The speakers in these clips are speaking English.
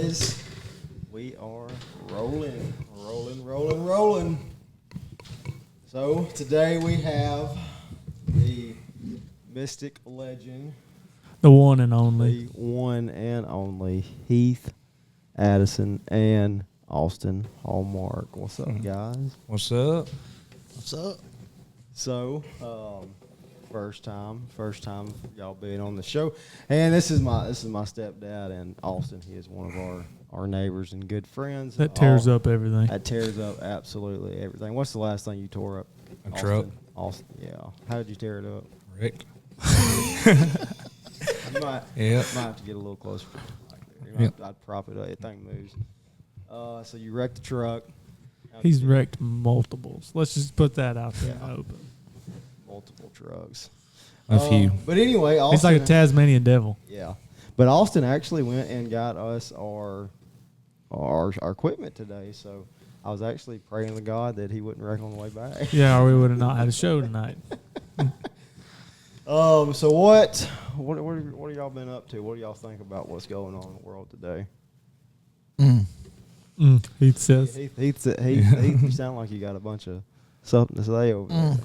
boys. We are rolling. So today we have the mystic legend, the one and only Heath, Addison, and Austin Hallmark. What's up, guys? What's up? What's up? So, first time y'all being on the show, and this is my stepdad, and Austin. He is one of our neighbors and good friends. That tears up everything. That tears up absolutely everything. What's the last thing you tore up? A truck. Austin, yeah. How did you tear it up? Rick. You might have to get a little closer. I'd prop it up. That thing moves. So you wrecked the truck. He's wrecked multiples. Let's just put that out there and open. Multiple trucks. A few. But anyway, Austin, he's like a Tasmanian devil. Yeah. But Austin actually went and got us our equipment today. So I was actually praying to God that he wouldn't wreck on the way back. Yeah, or we would have not had a show tonight. So what have y'all been up to? What do y'all think about what's going on in the world today? Heath says. Heath, you sound like you got a bunch of something to say over there.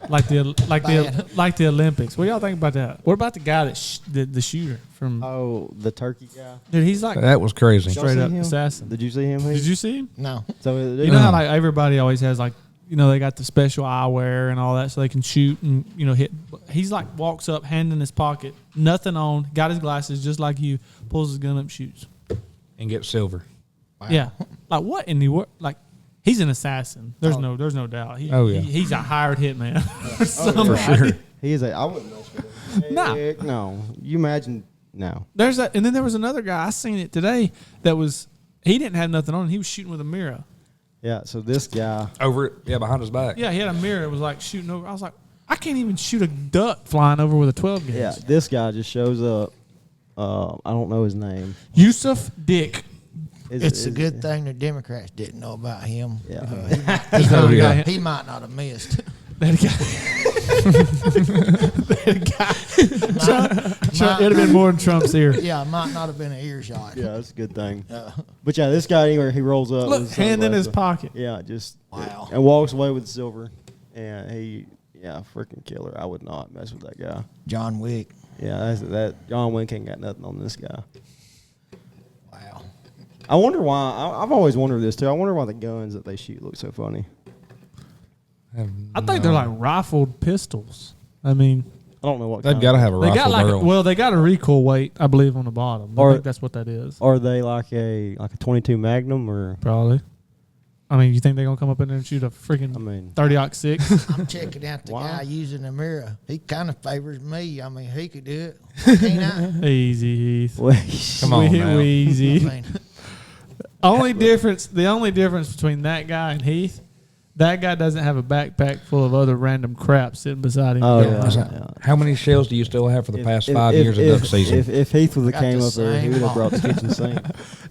like the Olympics. What do y'all think about that? What about the guy the shooter from? Oh, the turkey guy. Dude, he's like That was crazy. straight up him? assassin. Did you see him? Did you see him? No. So You know how like everybody always has like, you know, they got the special eyewear and all that so they can shoot and, you know, hit. He's like walks up, hand in his pocket, nothing on, got his glasses just like you, pulls his gun up, shoots. And get silver. Wow. Yeah. Like what in the world? Like he's an assassin. There's no doubt. He's a hired hitman. For sure. He is I wouldn't mess with him. Nah. Heck no. You imagine no. There's that, and then there was another guy. I seen it today. He didn't have nothing on. He was shooting with a mirror. Yeah. So this guy. Over it. Yeah, behind his back. Yeah, he had a mirror. It was like shooting over. I was like, I can't even shoot a duck flying over with a 12 gauge. Yeah. This guy just shows up. I don't know his name. Yusuf Dick. It's a good thing the Democrats didn't know about him. Yeah. He might not have missed. That guy. It'd have been more than Trump's ear. Yeah, might not have been an earshot. Yeah, that's a good thing. But yeah, this guy anyway, he rolls up. Look, with hand in his sunglasses. pocket. Yeah, just Wow. and walks away with silver. And freaking killer. I would not mess with that guy. John Wick. Yeah, that John Wick ain't got nothing on this guy. Wow. I wonder why. I've always wondered this too. I wonder why the guns that they shoot look so funny. I think they're like rifled pistols. I mean, I don't know what They've got to have a they got rifle barrel. they got a recoil weight, I believe, on the bottom. I think that's what that is. Are they like a 22 Magnum or? Probably. I mean, you think they're gonna come up in there and shoot a freaking 30-06? I'm checking out the Why? guy using the mirror. He kind of favors me. I mean, he could do it. Why can't I? Easy, Heath. Come on now. Easy. I mean, The only difference between that guy and Heath, that guy doesn't have a backpack full of other random crap sitting beside him. Oh yeah. How many shells do you still have for the past 5 years of duck season? If Heath would have got came the up there, he would have same brought the kitchen sink.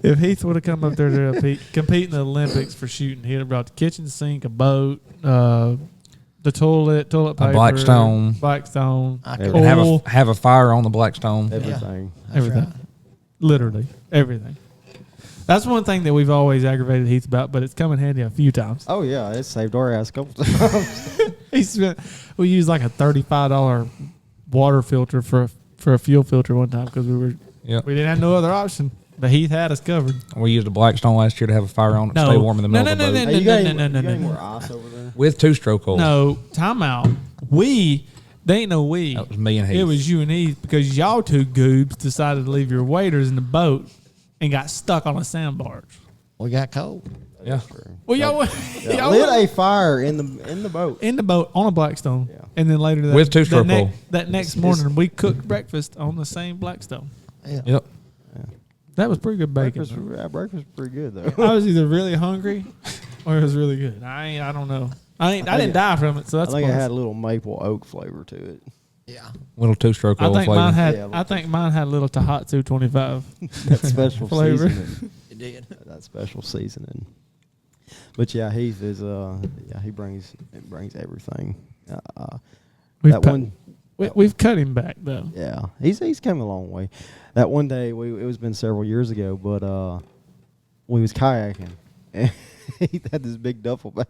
If Heath would have come up there to compete in the Olympics for shooting, he'd have brought the kitchen sink, a boat, the toilet paper, Blackstone. I could And have a fire on the Blackstone. Everything. That's everything. right. Literally everything. That's one thing that we've always aggravated Heath about, but it's come in handy a few times. Oh yeah, it saved our ass a couple times. We used like a $35 water filter for a fuel filter one time because we didn't have no other option. But Heath had us covered. We used a Blackstone last year to have a fire on it to stay warm in the middle of the boat. Hey, you got any more ice over there? With 2-stroke oil. No, time out. They ain't no we. That was me and Heath. It was you and Heath because y'all two goobs decided to leave your waders in the boat and got stuck on a sandbar. We got cold. Yeah. Well, y'all Lit a fire in the boat. in the boat on a Blackstone. Yeah. And then later With 2-stroke oil. that next morning we cooked breakfast on the same Blackstone. Yeah. Yep. That was pretty good bacon. Breakfast was pretty good though. I was either really hungry or it was really good. I don't know. I didn't die from it, so that's. I think it plus. had a little maple oak flavor to it. Yeah. Little 2-stroke oil I think flavor. mine had. Yeah, I think mine had a little Tahatsu 25. That special Flavor. seasoning. It did. That special seasoning. But yeah, Heath is he brings everything. We've That one We've cut him back though. Yeah, he's come a long way. That one day, it was been several years ago, but we was kayaking, and he had this big duffel bag.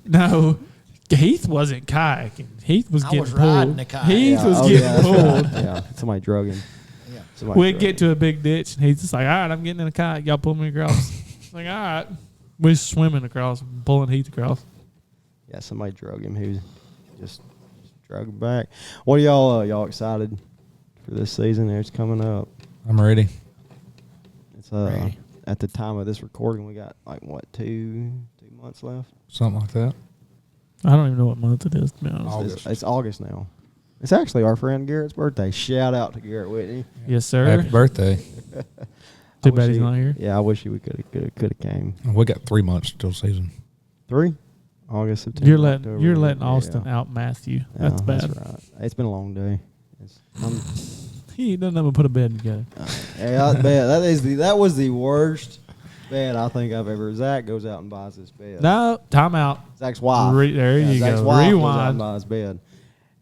No, Heath wasn't kayaking. Heath was I getting was riding pulled. the kayak. Heath was Oh, getting that's pulled. right. Yeah, somebody drug him. Yeah. Somebody We'd drug get him. to a big ditch, and he's just like, all right, I'm getting in a kayak. Y'all pull me across. Like, all right. We're swimming across, pulling Heath across. Yeah, somebody drug him. He was just drug him back. What are y'all excited for this season? It's coming up. I'm ready. It's Ready. at the time of this recording, we got like what, two months left. Something like that. I don't even know what month it is, to be honest. August. It's August now. It's actually our friend Garrett's birthday. Shout out to Garrett Whitney. Yes, sir. Happy birthday. I Too wish bad he's not here. Yeah, I wish we could have came. We got 3 months till season. 3 August, September. You're letting October. Austin Yeah. out Matthew. Yeah, That's bad. That's right. It's been a long day. He doesn't ever put a bed together. Yeah, that was the worst bed I think I've ever. Zach goes out and buys this bed. No, time out. Zach's wife. There you Zach's go. wife goes out Rewind. and buys bed,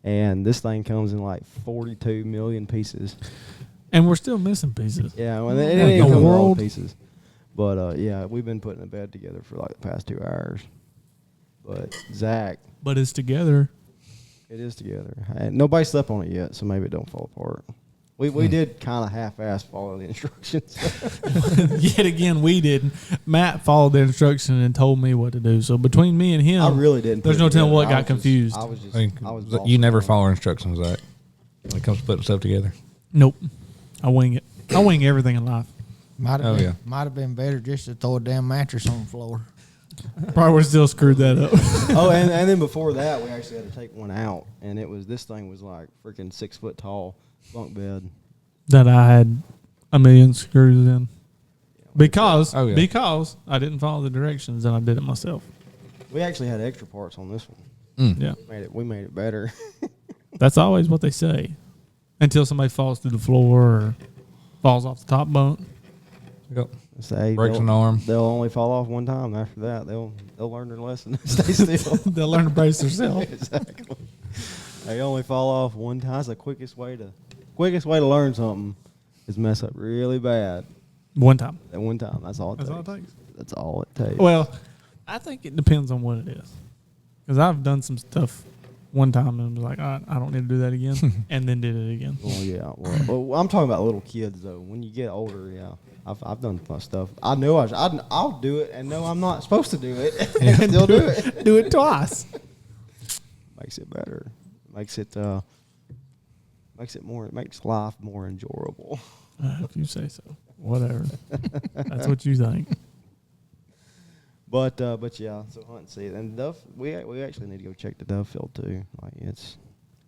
and this thing comes in like 42 million pieces. And we're still missing pieces. Yeah, well, it What didn't in come the in all world? pieces. But yeah, we've been putting a bed together for like the past 2 hours. But Zach, But it's together. it is together. And nobody slept on it yet, so maybe it don't fall apart. We did kind of half-ass follow the instructions. Yet again, we didn't. Matt followed the instruction and told me what to do. So between me and him, I really didn't. There's put it no telling together. what I got was just- confused. I was just. I mean, I was. you never lost. follow instructions, Zach, when it comes to putting stuff together. Nope. I wing it. I wing everything in life. Might Oh, have yeah. might have been better just to throw a damn mattress on the floor. Probably would have still screwed that up. Oh, and then before that, we actually had to take one out, and this thing was like freaking 6 foot tall bunk bed. That I had a million screws in. Because Oh, yeah. because I didn't follow the directions and I did it myself. We actually had extra parts on this one. Yeah. We made it better. That's always what they say. Until somebody falls through the floor or falls off the top bunk. Yep. Say Breaks they'll- an arm. They'll only fall off one time. After that, they'll learn their lesson. Stay still. They'll learn to brace themselves. Exactly. They only fall off one time. That's the quickest way to learn something is mess up really bad One time. at one time. That's all it That's takes. all it takes. That's all it takes. Well, I think it depends on what it is. Because I've done some stuff one time and was like, all right, I don't need to do that again. And then did it again. Well, yeah. Well, I'm talking about little kids though. When you get older, yeah, I've done fun stuff. I know I'll do it, and know I'm not supposed to do it, and still do it. Do it twice. Makes it better. Makes it more. It makes life more enjoyable. If you say so. Whatever. That's what you think. But yeah. So hunt season and Dove. We actually need to go check the dove field too. Like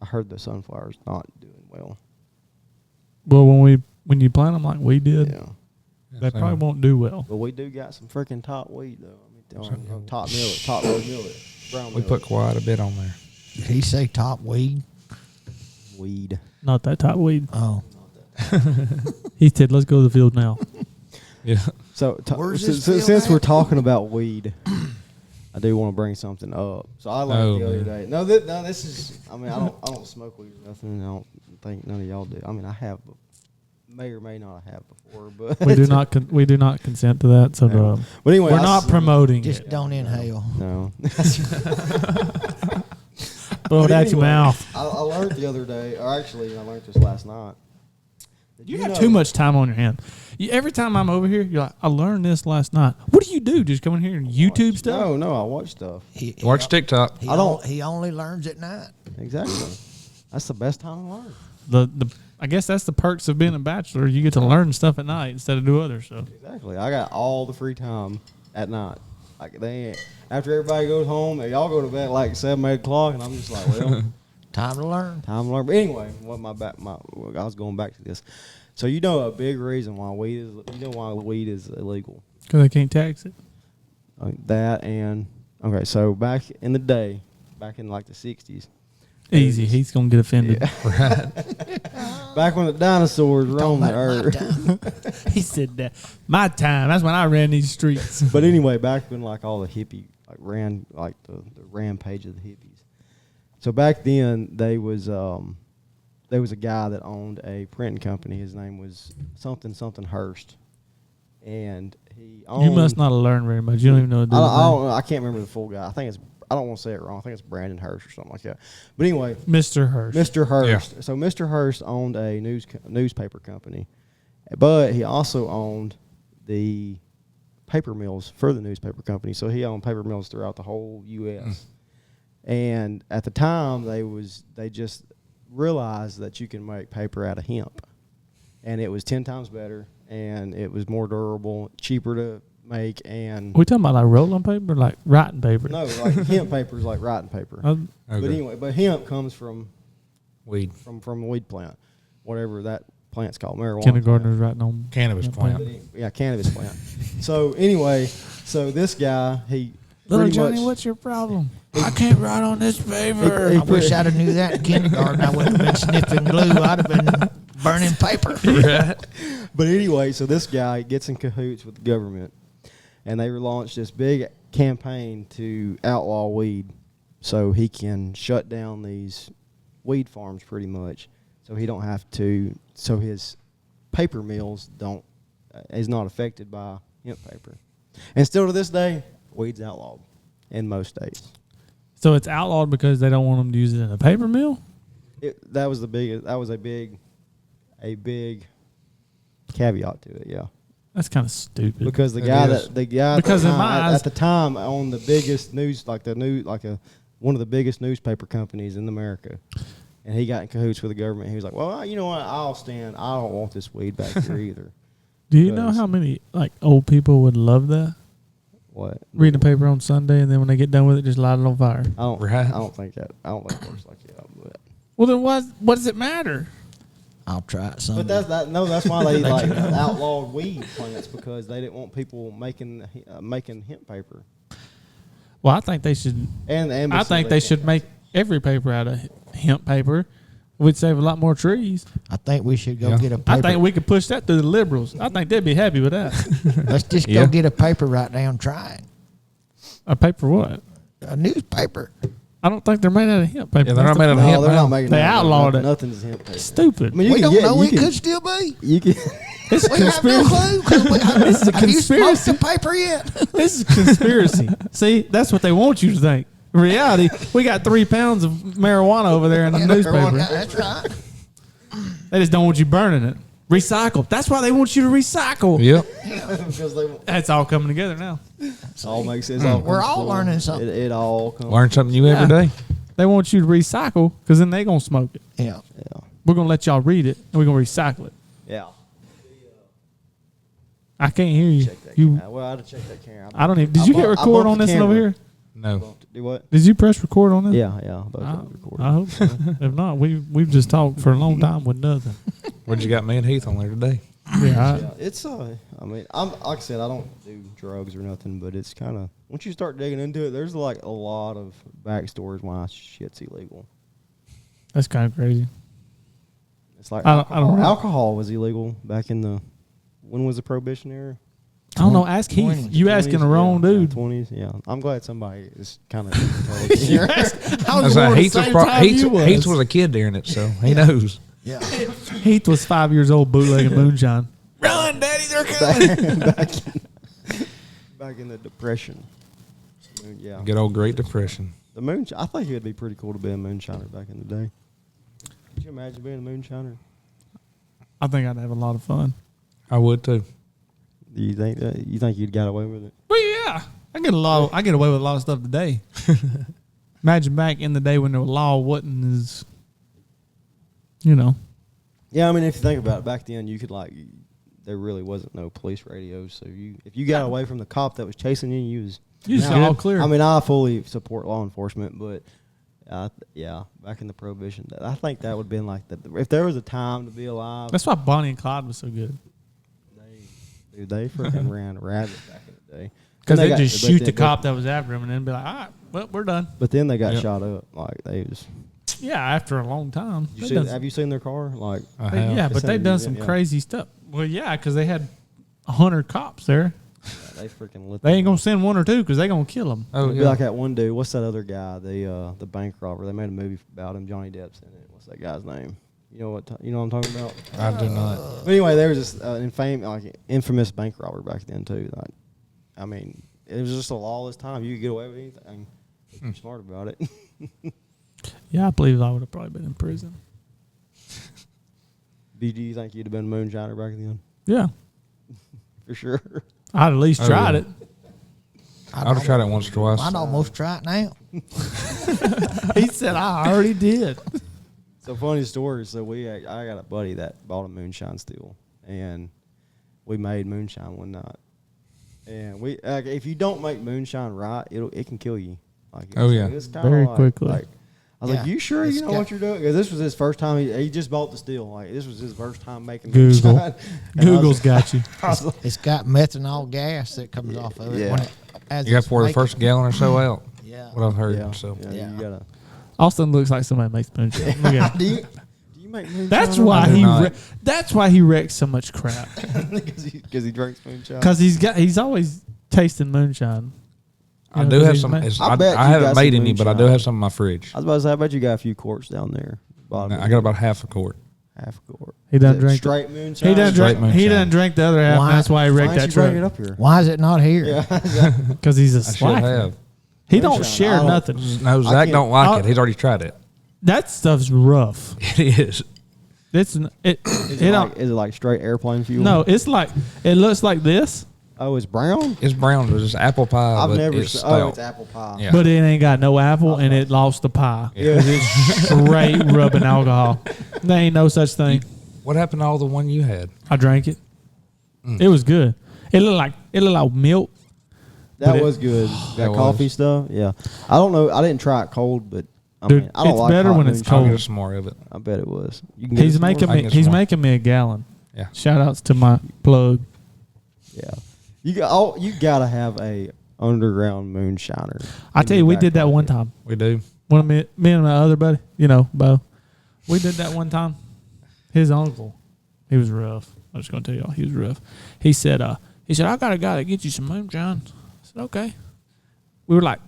I heard the sunflower's not doing well. Well, when you plant them like we did, Yeah. they probably won't do well. But we do got some freaking top weed though. Top millet, top road millet, brown We millet. put quite a bit on there. Did he say top weed? weed. Not that top weed. Oh, He said, let's go to the field now. Yeah. So Where's this since field we're at? talking about weed, I do want to bring something up. So I learned the other day. No, this is. I mean, I don't smoke weed or nothing. I don't think none of y'all do. I mean, I have, may or may not have before, but We do not we do not consent to that. So Yeah. But anyway, we're I not s- promoting just it. don't inhale. No. Blow it But out your anyway, mouth. I learned the other day, or actually, I learned this last night. Did You have know- too much time on your hand. Every time I'm over here, you're like, I learned this last night. What do? Just come in here and YouTube stuff? No, I watch stuff. He, Watch TikTok. He I don't- He only learns at night. Exactly. That's the best time to learn. I guess that's the perks of being a bachelor. You get to learn stuff at night instead of do other stuff. Exactly. I got all the free time at night. Like after everybody goes home, y'all go to bed at like 7, 8 o'clock, and I'm just like, well, Time to learn. time to learn. But anyway, I was going back to this. So you know a big reason why weed is illegal. Because they can't tax it. That and okay, so back in the day, back in like the 60s. Easy. He's going to get offended. Back when the dinosaurs roamed the Talking about my earth. time. He said that. My time. That's when I ran these streets. But anyway, back when like all the hippie like ran like the rampage of the hippies. So back then, there was a guy that owned a printing company. His name was something Hearst, and he owned. You must not have learned very much. You don't even know. I don't know. I can't remember the full guy. I don't want to say it wrong. I think it's Brandon Hearst or something like that. But anyway, Mr. Hearst. Mr. Hearst. Yeah. So Mr. Hearst owned a newspaper company, but he also owned the paper mills for the newspaper company. So he owned paper mills throughout the whole U.S. And at the time, they just realized that you can make paper out of hemp, and it was 10 times better, and it was more durable, cheaper to make, and We talking about like rolling paper, or like writing paper? no, like hemp paper is like writing paper. Okay. But anyway, hemp comes from Weed. from a weed plant, whatever that plant's called, marijuana. Kindergartners writing on Cannabis plant. Yeah, cannabis plant. So anyway, this guy, he Little pretty Johnny, much, what's your problem? I can't write on this paper. He I wish I'd have knew that in kindergarten. I wouldn't have been sniffing glue. I'd have been burning paper. But anyway, so this guy gets in cahoots with the government, and they launched this big campaign to outlaw weed, so he can shut down these weed farms pretty much, so he don't have to, so his paper mills is not affected by hemp paper. And still to this day, weed's outlawed in most states. So it's outlawed because they don't want them to use it in a paper mill? That was a big caveat to it, yeah. That's kind of stupid. Because It is. at eyes- the time owned the biggest news, one of the biggest newspaper companies in America, and he got in cahoots with the government. He was like, "Well, you know what? I don't want this weed back here either." Do you know how many like old people would love that? What? Reading the paper on Sunday, and then when they get done with it, just light it on fire. I don't think it works like that. But Well, then what does it matter? I'll try it someday. But that's why they outlawed weed plants, because they didn't want people making hemp paper. Well, I think they should. And the embassy, I think they should make every paper out of hemp paper. We'd save a lot more trees. I think we should go get a paper. I think we could push that through the liberals. I think they'd be happy with that. Let's just go get a paper right now and try it. A paper what? A newspaper. I don't think they're made out of hemp paper. Yeah, they're not made out of No, hemp. they're not making They nothing. outlawed it. Nothing's hemp paper. Stupid. I mean, We don't know. you It could still be. You can. It's We have no clue. This is a Have you smoked conspiracy. the paper yet? This is conspiracy. See, that's what they want you to think. In reality, we got 3 pounds of marijuana over there in the newspaper. That's right. They just don't want you burning it. Recycle. That's why they want you to recycle. Yep. Because they That's all coming together now. all makes sense. We're all learning something. It all comes. Learn something new every day. They want you to recycle because then they're going to smoke it. Yeah. Yeah. We're going to let y'all read it and we're going to recycle it. Yeah. I can't hear you. Check that You, camera. Well, I had to check that camera. I don't even. Did you hit record on this one over here? No. Do what? Did you press record on this? Yeah. Both of them recorded. I hope so. If not, we've just talked for a long time with nothing. What'd you got me and Heath on there today? Yeah, Yeah, it's I mean, I'm like I said, I don't do drugs or nothing, but it's kind of once you start digging into it, there's like a lot of backstories why shit's illegal. that's kind of crazy. It's like I don't know. alcohol was illegal back in when was the Prohibition era? I don't know. Ask Heath. 20s, You asking the wrong dude. 20s. Yeah, I'm glad somebody is kind of intelligent. I was born the same time you was. Heath was a kid during it, so he knows. Yeah. Heath was 5 years old bootlegging moonshine. Run, Daddy, they're coming. back in the Depression. Yeah, Good old Great Depression. the moonshine. I think it would be pretty cool to be a moonshiner back in the day. Could you imagine being a moonshiner? I think I'd have a lot of fun. I would too. Do you think that you'd got away with it? Well, yeah, I get away with a lot of stuff today. Imagine back in the day when the law wasn't as, Yeah, I mean, if you think about it, back then you could there really wasn't no police radios, so if you got away from the cop that was chasing you, you just Now, all clear. I mean, I fully support law enforcement, but back in the Prohibition, I think that would have been like that. If there was a time to be alive, That's why Bonnie and Clyde was so good. they freaking ran rabbit back in the day. Because And they just but shoot then- the cop that was after him and then be like, all right, well, we're done. But then they got Yep. shot up. Like they just. Yeah, after a long time. Have you seen their car? Like I have. Yeah, but It's they've in done the some museum, yeah. crazy stuff. Well, yeah, because they had 100 cops there. They freaking lit. They ain't gonna send one or two because they gonna kill them. Oh It'd be yeah. like that one dude. What's that other guy? The bank robber. They made a movie about him. Johnny Depp's in it. What's that guy's name? You know what? You know what I'm talking about? I do not. But anyway, there was this infamous bank robber back then too. Like, I mean, it was just a lawless time. You could get away with anything. If you're smart about it. Yeah, I believe I would have probably been in prison. Do you think you'd have been a moonshiner back then? Yeah, For sure. I'd at least tried it. I'd have tried it once or twice. I'd almost try it now. He said I already did. So funny story. So I got a buddy that bought a moonshine still, and we made moonshine one night. And we if you don't make moonshine right, it can kill you. Like it's kinda Very like, quickly. Like, I was like, you sure It's you know got- what you're doing? Because this was his first time. He just bought the still. Like this was his first time making Google. moonshine. And Google's got you. I was like, It's got methanol gas that comes off of it. Yeah. When it, as You got to it's pour the making- first gallon or so out. Yeah. What I've heard. yeah, So yeah, you gotta. Austin looks like somebody makes moonshine. Look at him. Do you make moonshine? That's why do he. not. That's why he wrecks so much crap. because he drinks moonshine. Because he's always tasting moonshine. I You know, do 'cause have he's some. ma- I bet you haven't got made some any, but I do moonshine. have some in my fridge. I was about to say, I bet you got a few quarts down there. Bottom I got about half a quart. half a quart. He doesn't Is it drink straight moonshine. He doesn't Straight drink. He moonshine. doesn't drink the other half. Why- And that's why he Why wrecked didn't that you bring it truck. up here? Why is it not here? Yeah. Because he's a I should slacker. have. He don't Moonshine, share I don't- nothing. No, Zach can't- don't like I'll- it. He's already tried it. That stuff's rough. It is. It's it. Is it like straight airplane fuel? No, it's like it looks like this, Oh, it's brown? It's brown. It's just apple pie, I've but never it's seen. stout. Oh, it's apple pie. Yeah. but it ain't got no apple and it lost the pie. Yeah. It's straight rubbing alcohol. There ain't no such thing. What happened to all the one you had? I drank it. It was good. It looked like milk. That But was good. That That was. coffee stuff. Yeah. I don't know. I didn't try it cold, but I Dude, mean, I don't it's like better hot when it's moonshine. I'll cold. get some more of it. I bet it was. You can get He's it some making more? I me. can He's smell. making me a gallon. Yeah. Shout outs to my plug. Yeah. You gotta have a underground moonshiner. I in tell your you, we back did that one pocket. time. We do. One of me and my other buddy, Bo. We did that one time. His uncle, he was rough. I'm just gonna tell y'all, he was rough. He said, I got a guy that get you some moonshine. I said, okay. We were like,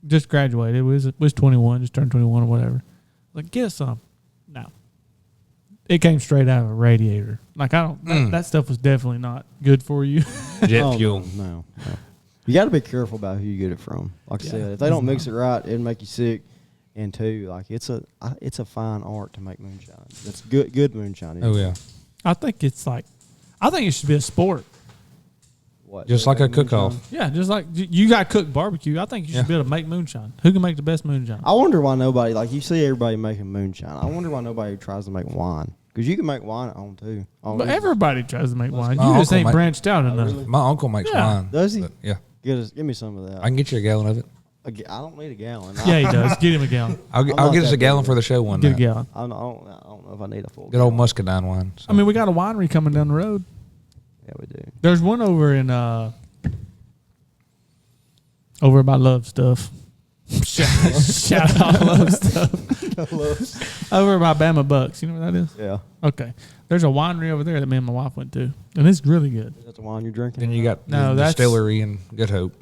just graduated. We was 21, just turned 21 or whatever. Like, get us some. No. It came straight out of a radiator. Like, I don't. That stuff was definitely not good for you. Jet Oh, fuel. No. You got to be careful about who you get it from. Like I Yeah. said, if they don't mix it right, it'll make you sick. And two, like it's a fine art to make moonshine. It's good moonshine. Oh yeah. I think it should be a sport. What, Just like a cook-off. moonshine? Yeah, just like you got cooked barbecue. I think you should Yeah. be able to make moonshine. Who can make the best moonshine? I wonder why nobody, like you see everybody making moonshine. I wonder why nobody tries to make wine. Because you can make wine at home too. Oh, But everybody tries to make wine. my You just uncle ain't make- branched out enough. really? My uncle makes Yeah. wine. Does he? but yeah. Give me some of that. I can get you a gallon of it. I don't need a gallon. Yeah, he does. Get him a gallon. I'll not get us that a gallon big. for the show one Get a night. gallon. I don't know if I need a full. Good old gallon. muscadine wine. So. I mean, we got a winery coming down the road. Yeah, we do. There's one over in over by Love Stuff. Shout out Love Stuff. Over by Bama Bucks. You know where that is? Yeah. Okay. There's a winery over there that me and my wife went to, and it's really good. Is that the wine you're drinking? then you got No, the that's- distillery in Good Hope.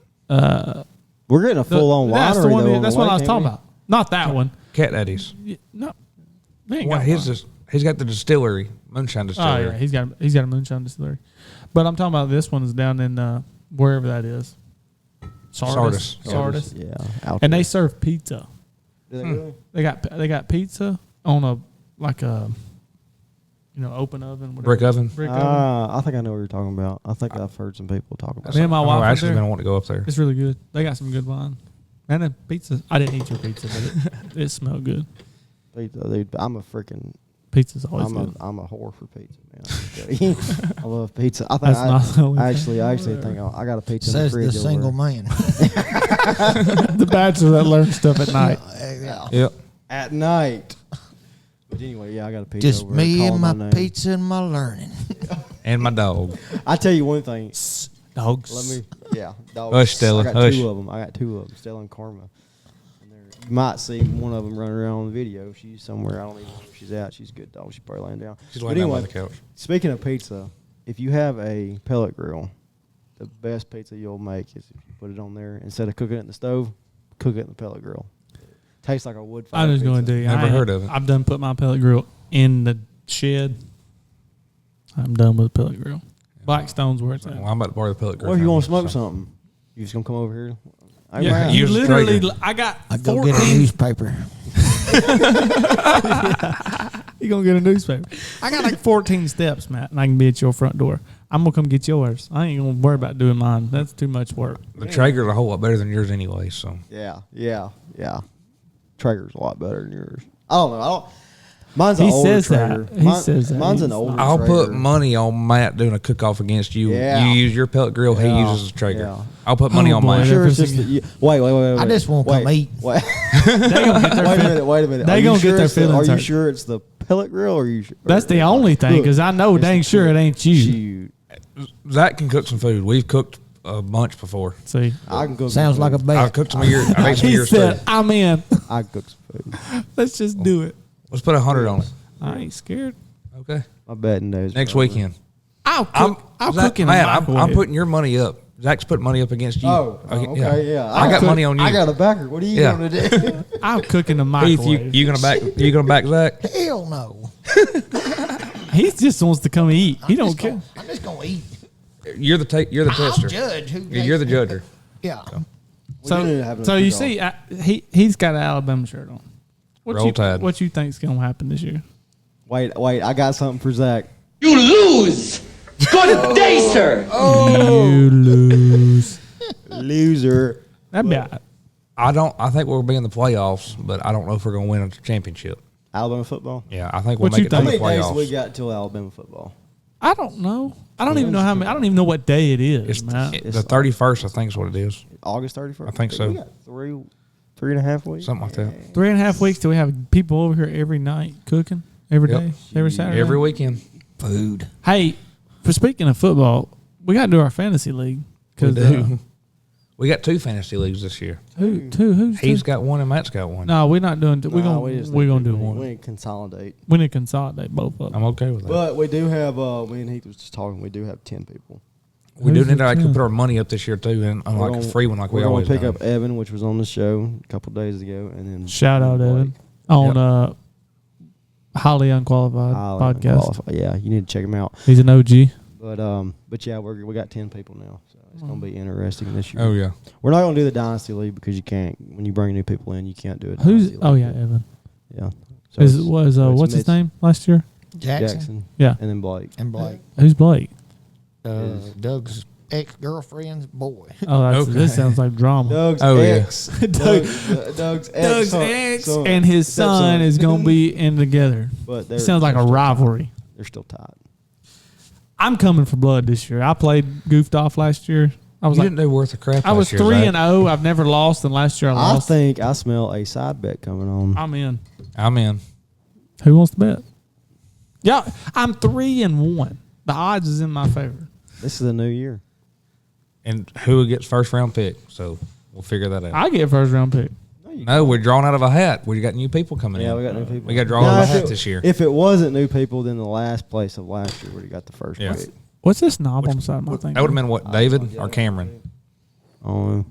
We're getting a full on That's winery the one. though. on That's the what way, I was can't talking we? about. Not that one. Cat Eddie's. No. They ain't Well, got his wine. is, he's got the distillery, moonshine Oh distillery. yeah, he's got a moonshine distillery. But I'm talking about this one is down in wherever that is. Sardis. Yeah. Out And there. they serve pizza. Do they really? They got pizza on a open oven, whatever. Brick oven. Brick oven. I think I know what you're talking about. I think I've heard some people talk about Me it. and my Oh, wife I went actually there. going to want to go up there. It's really good. They got some good wine. And the pizza. I didn't eat your pizza, but it smelled good. Pizza, dude, I'm a freaking. Pizza's always good. I'm a whore for pizza, man. I love pizza. I think That's not the only I actually think I got a pizza Says in the the fridge. single over man. The bachelor that learns stuff at night. Yeah. Yep. at night. But anyway, yeah, I got a pizza. Just over there me calling and my name. pizza and my learning. And my dog. I tell you one thing. Dogs. Let me, yeah, dogs. Hush, Stella, I got hush. two of them. Stella and Karma. And you might see one of them running around on the video. She's somewhere. I don't even know where she's at. She's a good dog. She's probably laying down. She's But laying down by anyway, the couch. speaking of pizza, if you have a pellet grill, the best pizza you'll make is if you put it on there instead of cooking it in the stove, cook it in the pellet grill. Tastes like a wood fire. I'm just going to do. Never heard of it. I've done put my pellet grill in the shed. I'm done with the pellet grill. Blackstone's where it's at. Well, I'm about to borrow the pellet grill. What if you want to from smoke something? You just gonna come over here? Yeah, you you just literally. Traeger. I got I go 14. get a newspaper. You gonna get a newspaper? I got like 14 steps, Matt, and I can be at your front door. I'm gonna come get yours. I ain't gonna worry about doing mine. That's too much work. The Traeger's a whole lot better than yours anyway. So Yeah. Traeger's a lot better than yours. I don't know. Mine's an He older says that. Traeger. He says that. Mine's an He's older I'll Traeger. put money on Matt doing a cook-off against you. Yeah. You use your pellet grill. He Yeah. uses a Traeger. Yeah. I'll put money Oh, on boy. mine. I'm sure it's Everything- just wait. I just won't come eat. Wait. They gonna get their Wait a minute. They Are you gonna sure get their it's the- feelings Are you hurt. sure it's the pellet grill or are you? That's the only thing, because I know It's dang the sure it cook. ain't you. Shoot. Zach can cook some food. We've cooked a bunch before. See, I can cook. Sounds some like a food. I've bet. cooked some of yours. I made some of he yours too. said, "I'm in. I can cook some food. Let's just do it." Let's put 100 on it. I ain't scared. Okay. My betting days. Next probably. weekend. I'll cook. I'll Zach, cook in Matt, a I'm microwave. putting your money up. Zach's putting money up against you. Okay, yeah. I got money on you. I got a backer. What are you Yeah. gonna do? I'll cook in the Heath, microwave. you gonna back Zach? Hell no. He just wants to come eat. He don't care. I'm just gonna eat. You're the I'll tester. judge who. Yeah, you're the judger. Yeah. We need to have So another you cook-off. see, he's got an Alabama shirt on. Roll Tide. What you think's gonna happen this year? Wait. I got something for Zach. You lose! Good day, sir! You lose. Loser. That'd be all right. I think we'll be in the playoffs, but I don't know if we're gonna win a championship. Alabama football. Yeah, I think we'll What you make it to How the many days do we playoffs. got till Alabama football? I don't know. I don't even know how many. I don't even know what day it is, It's man. the 31st, I think, is what it is. August 31st. I think so. We got three and a half weeks. Something like that. 3.5 weeks till we have people over here every night cooking every Yep. day, every Saturday, Every weekend. Food. Hey, for speaking of football, we got to do our fantasy league We because do. We got 2 fantasy leagues this year. who's He's two? got one and Matt's got one. No, we're not doing. We're Nah, gonna just we're need gonna to- do We one. need to consolidate. We need to consolidate both of them. I'm okay with that. But we do have. Me and Heath was just talking. We do have 10 people. we do Who's need the to like, team? put our money up this year too, and We're unlike a gonna- free one like we We're always gonna pick done. up Evan, which was on the show a couple days ago, and then Shout out Blake. Evan on highly unqualified Highly podcast. unqualified. Yeah, you need to check him out. He's an OG. But yeah, we got 10 people now, so it's gonna be interesting this year. Oh yeah, We're not gonna do the dynasty league because you can't. When you bring new people in, you can't do it. Who's? Oh yeah, Evan. yeah. Is it's- was so it's what's his Mitch name last year? Jackson, Yeah. and then Blake. and Blake. Who's Blake? Doug's ex-girlfriend's boy. Oh, that's, Okay. this sounds like drama. Doug's Oh, yeah. ex. Doug's ex. so- and his stepson. son is gonna be in together. But It sounds like a rivalry. They're still tied. I'm coming for blood this year. I played goofed off last year. I was you like, didn't do worth a crap. I was last year, 3-0. I've never lost, and last year I I lost. think I smell a side bet coming on. I'm in. I'm in. Who wants to bet? Yeah, I'm 3-1. The odds is in my favor. This is a new year. And who gets first round pick? So we'll figure that out. I get first round pick. No, we're drawn out of a hat. We got new people coming in. Yeah, we got new people. We got drawn Now, out of if a hat it- this year. If it wasn't new people, then the last place of last year would have got the first Yeah. pick. What's this knob on the side of my thing? That would have been what, David or Cameron? Oh,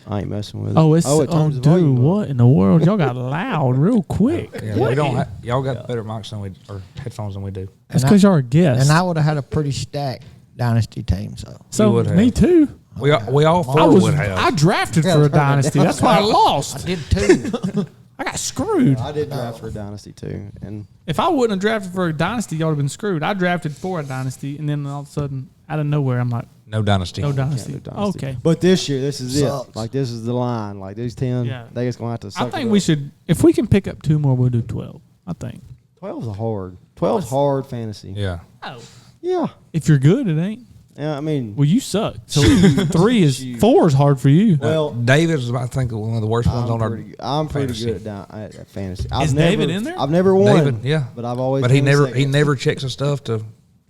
I ain't messing with it. Oh, it's it turns the dude. volume up. What in the world? Y'all got loud real quick. Yeah, we don't. Y'all got better mics than we or headphones than we do. That's And I- because y'all are guests. And I would have had a pretty stacked dynasty team. So so would have. me too. We all I four was. would have. I drafted for a dynasty. That's why I I lost. did too. I got screwed. I did draft for a dynasty too, and If I wouldn't have drafted for a dynasty, y'all would have been screwed. I drafted for a dynasty, and then all of a sudden, out of nowhere, I'm like, no dynasty. no can't dynasty. do dynasty. Okay. But this year, this is Sucks. it. Like this is the line. Like these 10, Yeah. they just gonna have to. I Suck think it we up. should. If we can pick up 2 more, we'll do 12. I think. 12's a hard. 12's hard fantasy. Yeah. Oh. Yeah. If you're good, it ain't. Yeah. I mean, Well, you suck. So 4 is hard for you. well, David's, I think, one of the worst ones on our. I'm pretty fantasy. good at fantasy. Is David in there? I've never won. David, yeah. But I've always. But he been never second. he never checks his stuff to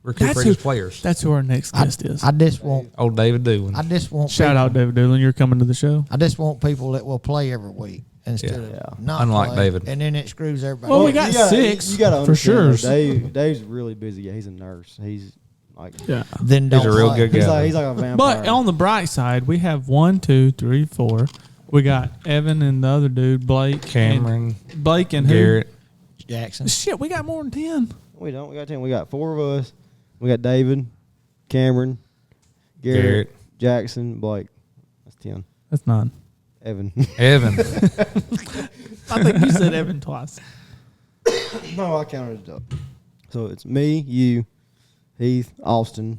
recuperate his players. That's who our next guest is. I just want. Old David Doolin. I just want. Shout people, out David Doolin. You're coming to the show. I just want people that will play every week instead Yeah. of not Unlike play, David. and then it screws everybody. Well, we up. got you gotta, 6 You got to for sure. Dave's really busy. Yeah, he's a nurse. He's Like, Yeah. Then don't He's a real play. good guy. he's like a vampire. But on the bright side, we have 1, 2, 3, 4. We got Evan and the other dude, Blake. Cameron, And Blake and who? Garrett. Jackson. Shit, we got more than 10. we don't. We got 10. We got 4 of us. We got David, Cameron, Garrett. Jackson, Blake. That's 10. That's 9. Evan. Evan. I think you said Evan twice. No, I counted it up. So it's me, you, Heath, Austin,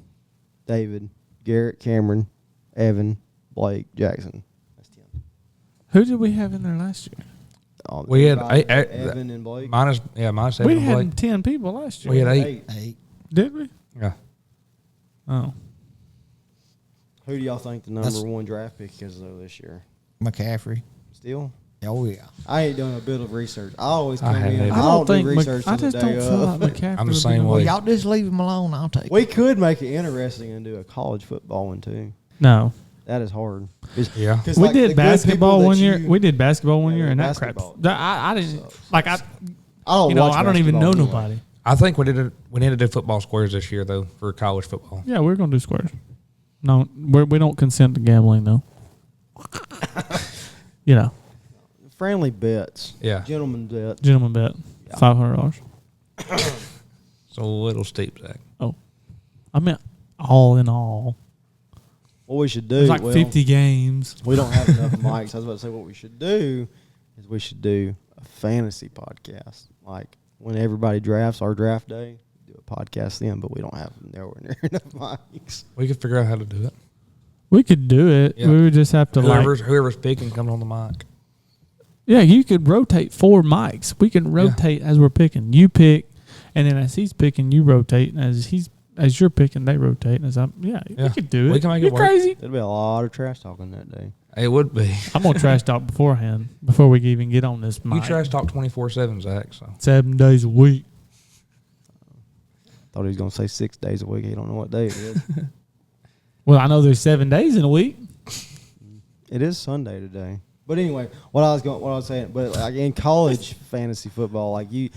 David, Garrett, Cameron, Evan, Blake, Jackson. That's 10. Who did we have in there last year? We had Evan and Blake. minus Evan We and Blake. had 10 people last year. We had 8. 8. Did we? Yeah. Oh. Who do y'all think the That's- number 1 draft pick is though this year? McCaffrey. Still? Oh, yeah. I ain't doing a bit of research. I always I come haven't in. either. I don't do research I till the just don't day feel of. like McCaffrey. I'm the would same be way. Well, y'all just leave him alone. I'll take it. We could make it interesting and do a college football one too. No. That is hard. Yeah. We did basketball one year. We did basketball one Yeah, year, we and did that crap. basketball. I didn't like. I don't. You know, watch I don't even know basketball anyway. nobody. I think we need to do football squares this year though for college football. Yeah, we're gonna do squares. No, we don't consent to gambling though. You know, Friendly bets. Yeah. Gentlemen bets. gentleman bet Yeah. $500. It's a little steep, Zach. I meant all in all. What we should do? It's like well, 50 games. We don't have enough mics. I was about to say what we should do is we should do a fantasy podcast. Like when everybody drafts our draft day, do a podcast then. But we don't have nowhere near enough mics. We could figure out how to do it. We could do it. Yeah. We would just have to Whoever's picking comes on the mic. Yeah, you could rotate 4 mics. We can rotate as we're picking. You pick, and then as he's picking, you rotate, and as you're picking, they rotate. And we could do it. We can make it You're work. crazy. There'd be a lot of trash talking that day. It would be. I'm gonna trash talk beforehand before we even get on this You mic. trash talk 24/7, Zach. So 7 days a week. Thought he was gonna say 6 days a week. He don't know what day it is. Well, I know there's 7 days in a week. It is Sunday today. But anyway, what I was saying, but like in college fantasy football, like you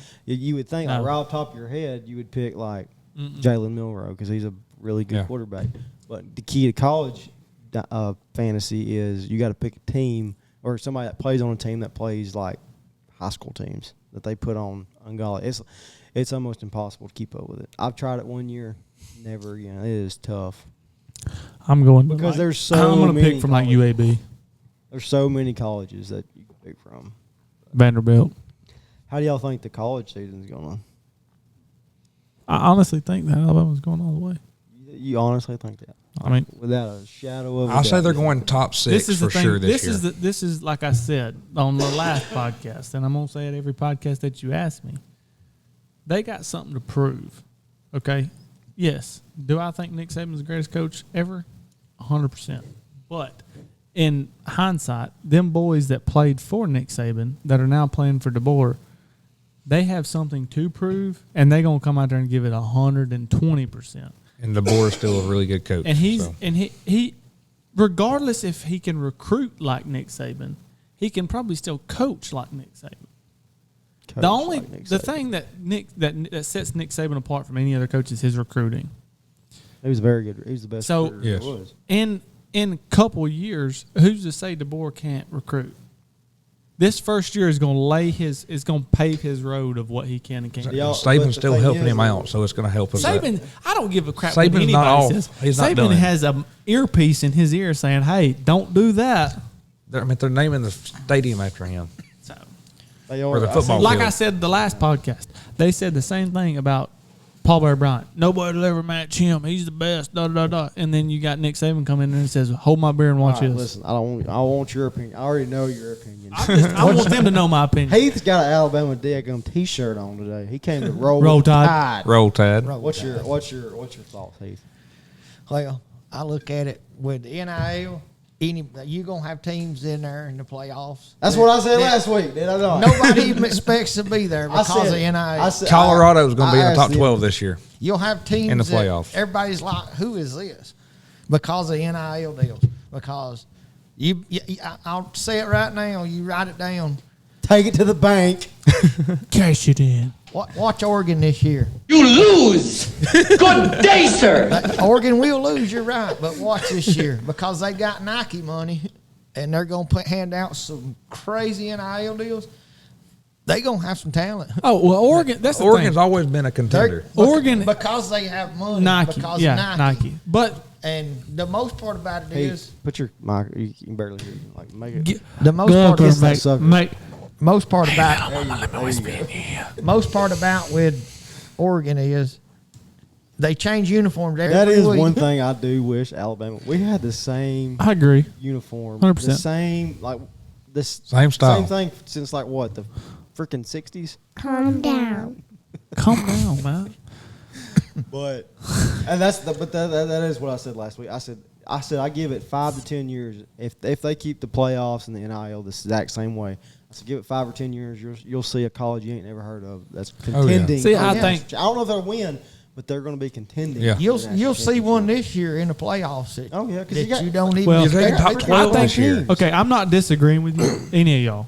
would think like No. right off the top of your head, you would pick like Jalen Milroe because he's a really good quarterback. But the key to college fantasy is you got to pick a team or somebody that plays on a team that plays like high school teams that they put on ungodly. It's almost impossible to keep up with it. I've tried it one year, never again. It is tough I'm going because to there's so I'm gonna many pick from like colleges. UAB, There's so many colleges that you can pick from. Vanderbilt. How do y'all think the college season's going on? I honestly think that Alabama's going all the way. You honestly think that? I mean, Without a shadow of a I'll say doubt. they're going top 6 this is for the thing. sure this year. This is like I said on the last podcast, and I'm gonna say it every podcast that you ask me. They got something to prove. Okay, yes. Do I think Nick Saban's the greatest coach ever? 100%. But in hindsight, them boys that played for Nick Saban that are now playing for DeBoer, they have something to prove, and they're gonna come out there and give it 120%. And DeBoer is still a really good coach. And so. he regardless if he can recruit like Nick Saban, he can probably still coach like Nick Saban. Coach The only like Nick the Saban. thing that sets Nick Saban apart from any other coach is his recruiting. He was very good. He was the best. So- recruiter Yes. there was. In a couple of years, who's to say DeBoer can't recruit? This first year is going to pave his road of what he can and can't. do. Y'all- but Saban's the still thing helping is, him out, so it's going to help him. Saban, I don't give a crap what Saban's anybody not off. says. He's not Saban done. has an earpiece in his ear saying, "Hey, don't do that." They're naming the stadium after him. So, They Or the I football seen- like field. I said the last podcast, they said the same thing about Paul Bear Bryant. Nobody will ever match him. He's the best. Da da da. And then you got Nick Saban come in there and says, "Hold my beer and watch All right, this." listen, I want your opinion. I already know your opinion. I want them to know my opinion. Heath's got an Alabama Diagum T-shirt on today. He came to roll Roll Tide. Roll Tide. What's your thoughts, Heath? Well, I look at it with the NIL. You gonna have teams in there in the playoffs. That's what I said last week. Did I not? Nobody even expects to be there I because said- of NIL. I said- Colorado's going to be in I the top asked them. 12 this year. You'll have teams in the that playoffs. everybody's like, "Who is this?" Because of NIL deals. Because I'll say it right now. You write it down. Take it to the bank. Cash it in. Watch Oregon this year. You lose. Good day, sir. Oregon will lose, you're right, but watch this year because they got Nike money and they're going to hand out some crazy NIL deals. They're going to have some talent. Oh, well, Oregon, that's the Oregon's thing. always been a contender. Oregon. Because they have money. Nike. Because Yeah, Nike. Nike. But And the most part about it Hey, is put your mic. You can barely hear you. Like make it. the most part is that sucker. most part about There you go. most part about with Oregon is they change uniforms every That is week. one thing I do wish Alabama. We had the same I agree. uniform, 100%. the same like this Same style. same thing since like what the freaking 60s. Calm down. Calm down, man. But and that's the but that is what I said last week. I said I give it 5 to 10 years if they keep the playoffs and the NIL the exact same way. I said give it 5 or 10 years, you'll see a college you ain't never heard of that's contending. See, I for think- I don't know if they'll win, but they're going to be contending. Yeah. for the You'll national see one championship. this year in the playoffs. That, Oh, yeah, 'cause that you got- don't even. Well, You think They top got 12 13 this year? teams. Okay, I'm not disagreeing with you, any of y'all,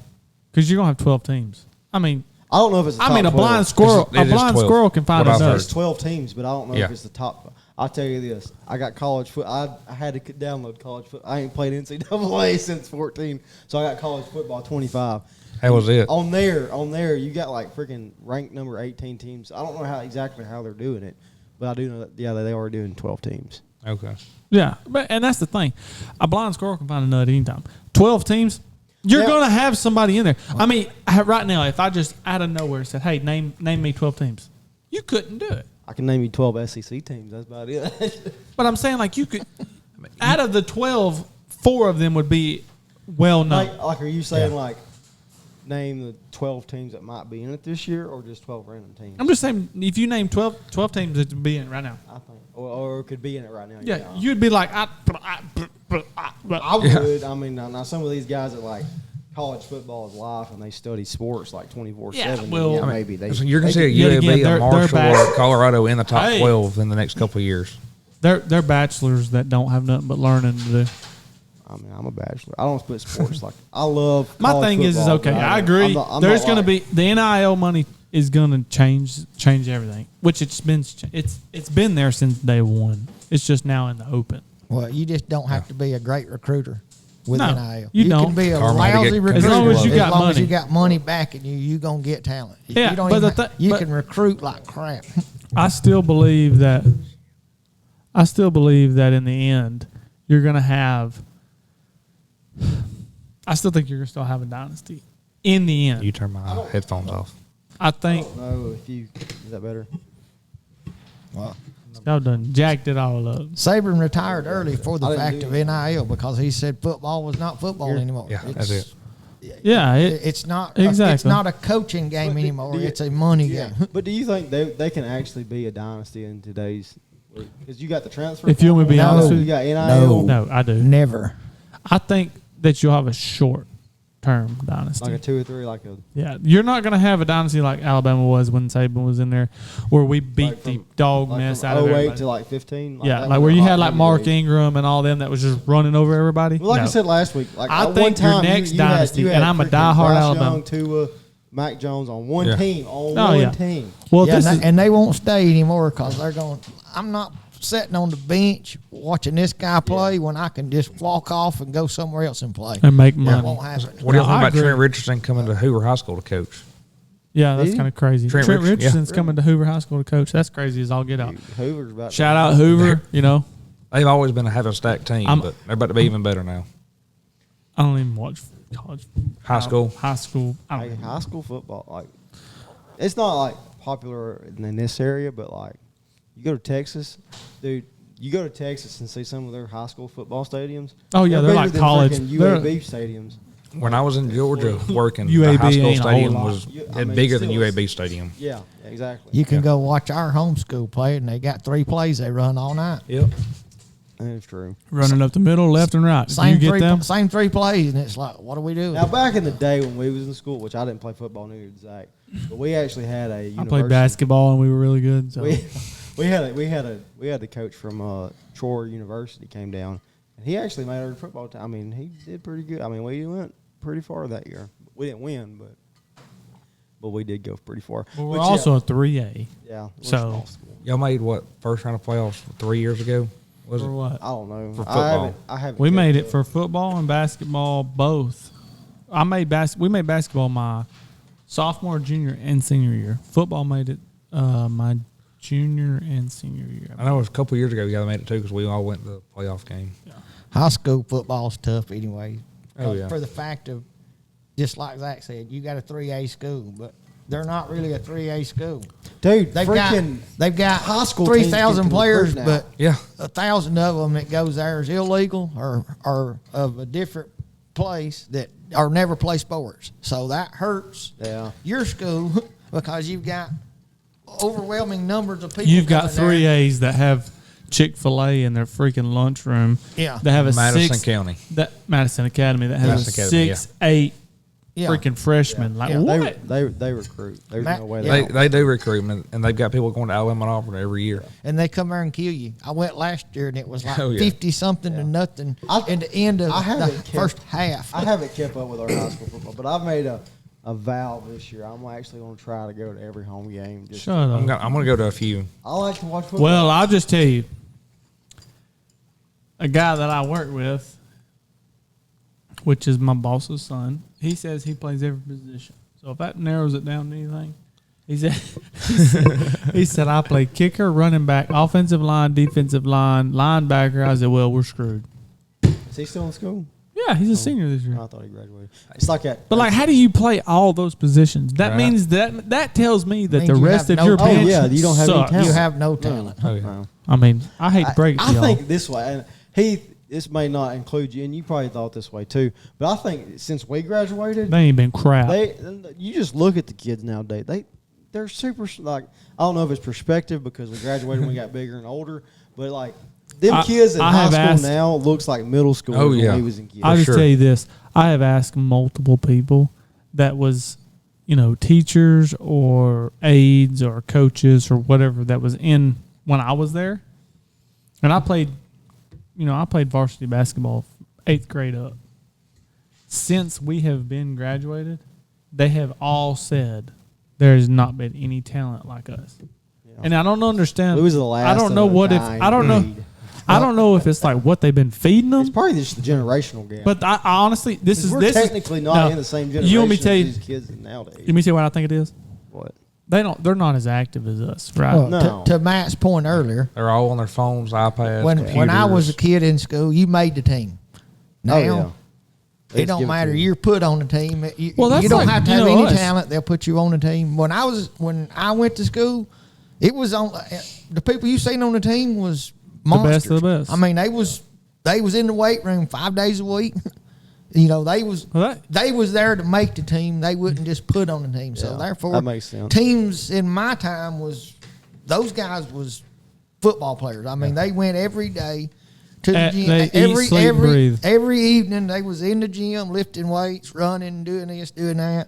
because you're gonna have 12 teams. I mean, I don't know if it's the top a 12. blind squirrel. It is 12. Can find What a I've nut. heard. It's 12 teams, but I don't know Yeah. if it's the top. I'll tell you this. I got college foot. I had to download college foot. I ain't played NCAA since 14, so I got college football 25. That was it. On there, you got like freaking ranked number 18 teams. I don't know exactly how they're doing it, but I do know that they are doing 12 teams. Okay. Yeah, and that's the thing. A blind squirrel can find a nut anytime. 12 teams, you're Yeah. gonna have somebody in there. I mean, right now, if I just out of nowhere said, "Hey, name me 12 teams," you couldn't do it. I can name you 12 SEC teams. That's about it. But I'm saying, like, you could. Out of the 12, 4 of them would be well known. like, are you saying like name the 12 teams that might be in it this year, or just 12 random teams? I'm just saying, if you name 12 teams that would be in it right now, I think, or could be in it right now. yeah, you'd be like, I would. I mean, now some of these guys that like college football is life and they study sports like 24/7. Yeah, well, I mean, maybe they. So you're going to see a Yet again, UAB, they're a Marshall, back. or a Colorado in the top Hey. 12 in the next couple of years. they're bachelors that don't have nothing but learning to do. I mean, I'm a bachelor. I don't split sports like I love. My college thing is football, okay. but I agree. I'm not There's going to like- be the NIL money is going to change everything, which it's been there since day one. It's just now in the open. Well, you just don't have to be a great recruiter with No, NIL. you can don't. be a Karma to lousy get- recruiter. As long as you got as long as money. you got money backing you, you're going to get talent. If Yeah, you don't but even, you but- can recruit like crap. I still believe that. In the end, you're going to have. I still think you're going to still have a dynasty. In the end, You turn my headphones off. I think No, is that better? y'all done jacked it all up. Saban retired early for the I didn't fact do of NIL because he said football was not football anymore. Yeah, It's- that's it. Yeah, It's not. Exactly. It's not a coaching game anymore. It's a money game. But do you think they can actually be a dynasty in today's? Because you got the transfer. If you want me to be portal, honest with you you, got NIL, no, I do. Never. I think that you'll have a short-term dynasty. like a 2 or 3, like a. Yeah, you're not going to have a dynasty like Alabama was when Saban was in there, where we beat Like from- the dog Like mess from out of 08 everybody. to like 15. Yeah, that like was where a you hot had like Mark league. Ingram and all them that was just running over everybody. Well, like No. I said last week, like I at think one time, your next you had dynasty, and I'm a freaking diehard Bryce Alabama. Young, Tua, Mac Jones on one Yeah. team. On Oh, one yeah. team. Well, Yeah, this and, is they, and they won't stay anymore because they're going. I'm not sitting on the bench watching this guy play when I can just walk off and go somewhere else and play. and make That money. won't happen. What do you No, think I about agree. Trent Richardson coming to Hoover High School to coach? Yeah, that's Did he? kind of crazy. Trent Trent Richardson, yeah. Richardson's coming to Hoover High School to coach. That's crazy as all get out. Dude, Hoover's about. Shout out Hoover. You know, They've always been a having stacked team, I'm- but they're about to be even better now. I don't even watch college. High school? High school. I don't Like even- high school football, like it's not like popular in this area, but like you go to Texas, dude. You go to Texas and see some of their high school football stadiums. Oh, yeah, they're bigger like than college. freaking They're- UAB stadiums. When I was in Georgia working, the UAB high school ain't a whole stadium lot. was I mean, bigger than still, UAB stadium. Yeah, exactly. You can go watch our homeschool play, and they got 3 plays they run all night. Yep. That's true. running up the middle, left and right. Same you get three, them? same 3 plays, and it's like, what do we do? Now back in the day when we was in school, which I didn't play football neither did Zach, but we actually had a. I University. played basketball and we were really good. So We had the coach from Troy University came down, and he actually made our football team. I mean, he did pretty good. I mean, we went pretty far that year. We didn't win, but but we did go pretty far. Well, we're Which, also a 3A. yeah. We're a So- small school. Y'all made what, first round of playoffs 3 years ago? Was For it? what? I don't know. For I football. haven't. We kept made it up. for football and basketball both. We made basketball my sophomore, junior, and senior year. Football made it my junior and senior year. I know it was a couple years ago you guys made it too because we all went to the playoff game. High school football's tough anyway. Oh, yeah. For the fact of, just like Zach said, you got a 3A school, but they're not really a 3A school. Dude, They've freaking got high school teams 3,000 get to players, recruit now. but Yeah. 1,000 of them that goes there is illegal or of a different place that or never play sports. So that hurts your school because you've got overwhelming numbers of people. You've got coming there. 3As that have Chick-fil-A in their freaking lunchroom. Yeah. That have a Madison 6 County. That Madison Academy that has Madison a Academy, 6-8 Yeah. freaking freshmen. Like Yeah. what? They recruit. There's Matt- no way yeah. They do recruitment, and they've got people going to Alabama and Auburn every year. And they come there and kill you. I went last year and it was like Oh, yeah. 50-something to nothing in the end of I haven't the kept- first half. I haven't kept up with our high school football, but I've made a vow this year. I'm actually going to try to go to every home game. Just Shut up. I'm gonna go to a few. I like to watch football. Well, I'll just tell you, a guy that I work with, which is my boss's son, he says he plays every position. So if that narrows it down to anything, he said I play kicker, running back, offensive line, defensive line, linebacker. I said, well, we're screwed. Is he still in school? Yeah, he's a senior this year. I thought he graduated. It's like that. But like, how do you play all those positions? That Right. means that tells me that Means the you rest have of no your talent. bench Oh, yeah, you don't have any sucks. talent. You have no talent. Oh, yeah. No. I mean, I hate to break it to I y'all. think this way, and Heath, this may not include you, and you probably thought this way too. But I think since we graduated, They ain't been crap. you just look at the kids nowadays. They're super like I don't know if it's perspective because we graduated when we got bigger and older, but like them kids in I high have school asked- now looks like middle school Oh, when yeah. we was in kids. I'll just sure. tell you this. I have asked multiple people that was, teachers or aides or coaches or whatever that was in when I was there. And I played varsity basketball 8th grade up. Since we have been graduated, they have all said there has not been any talent like us. And I don't understand. We was the last I don't of know a what if dying I don't know. breed. I don't know if it's like what they've been feeding them. It's probably just the generational gap. But I honestly, this is we're technically not no, in the same generation You want me to tell as you? these kids nowadays. Let me tell you what I think it is. What? They're not as active as us, right? Well, No. to Matt's point earlier, They're all on their phones, iPads, when I was a computers. kid in school, you made the team. Now, Oh, yeah. They it just don't give it matter. to you. You're put on the team. Well, that's you don't like, have to you have know, any us. talent. They'll put you on the team. When I went to school, it was on the people you seen on the team was monsters. best of the best. I mean, they was in the weight room 5 days a week. They was Well, they was there to make the team. They wouldn't just put on the team. So Yeah, therefore, that makes sense. teams in my time was those guys was football players. I mean, they went every day to the gym. They eat, sleep, breathe. Every evening they was in the gym lifting weights, running, doing this, doing that.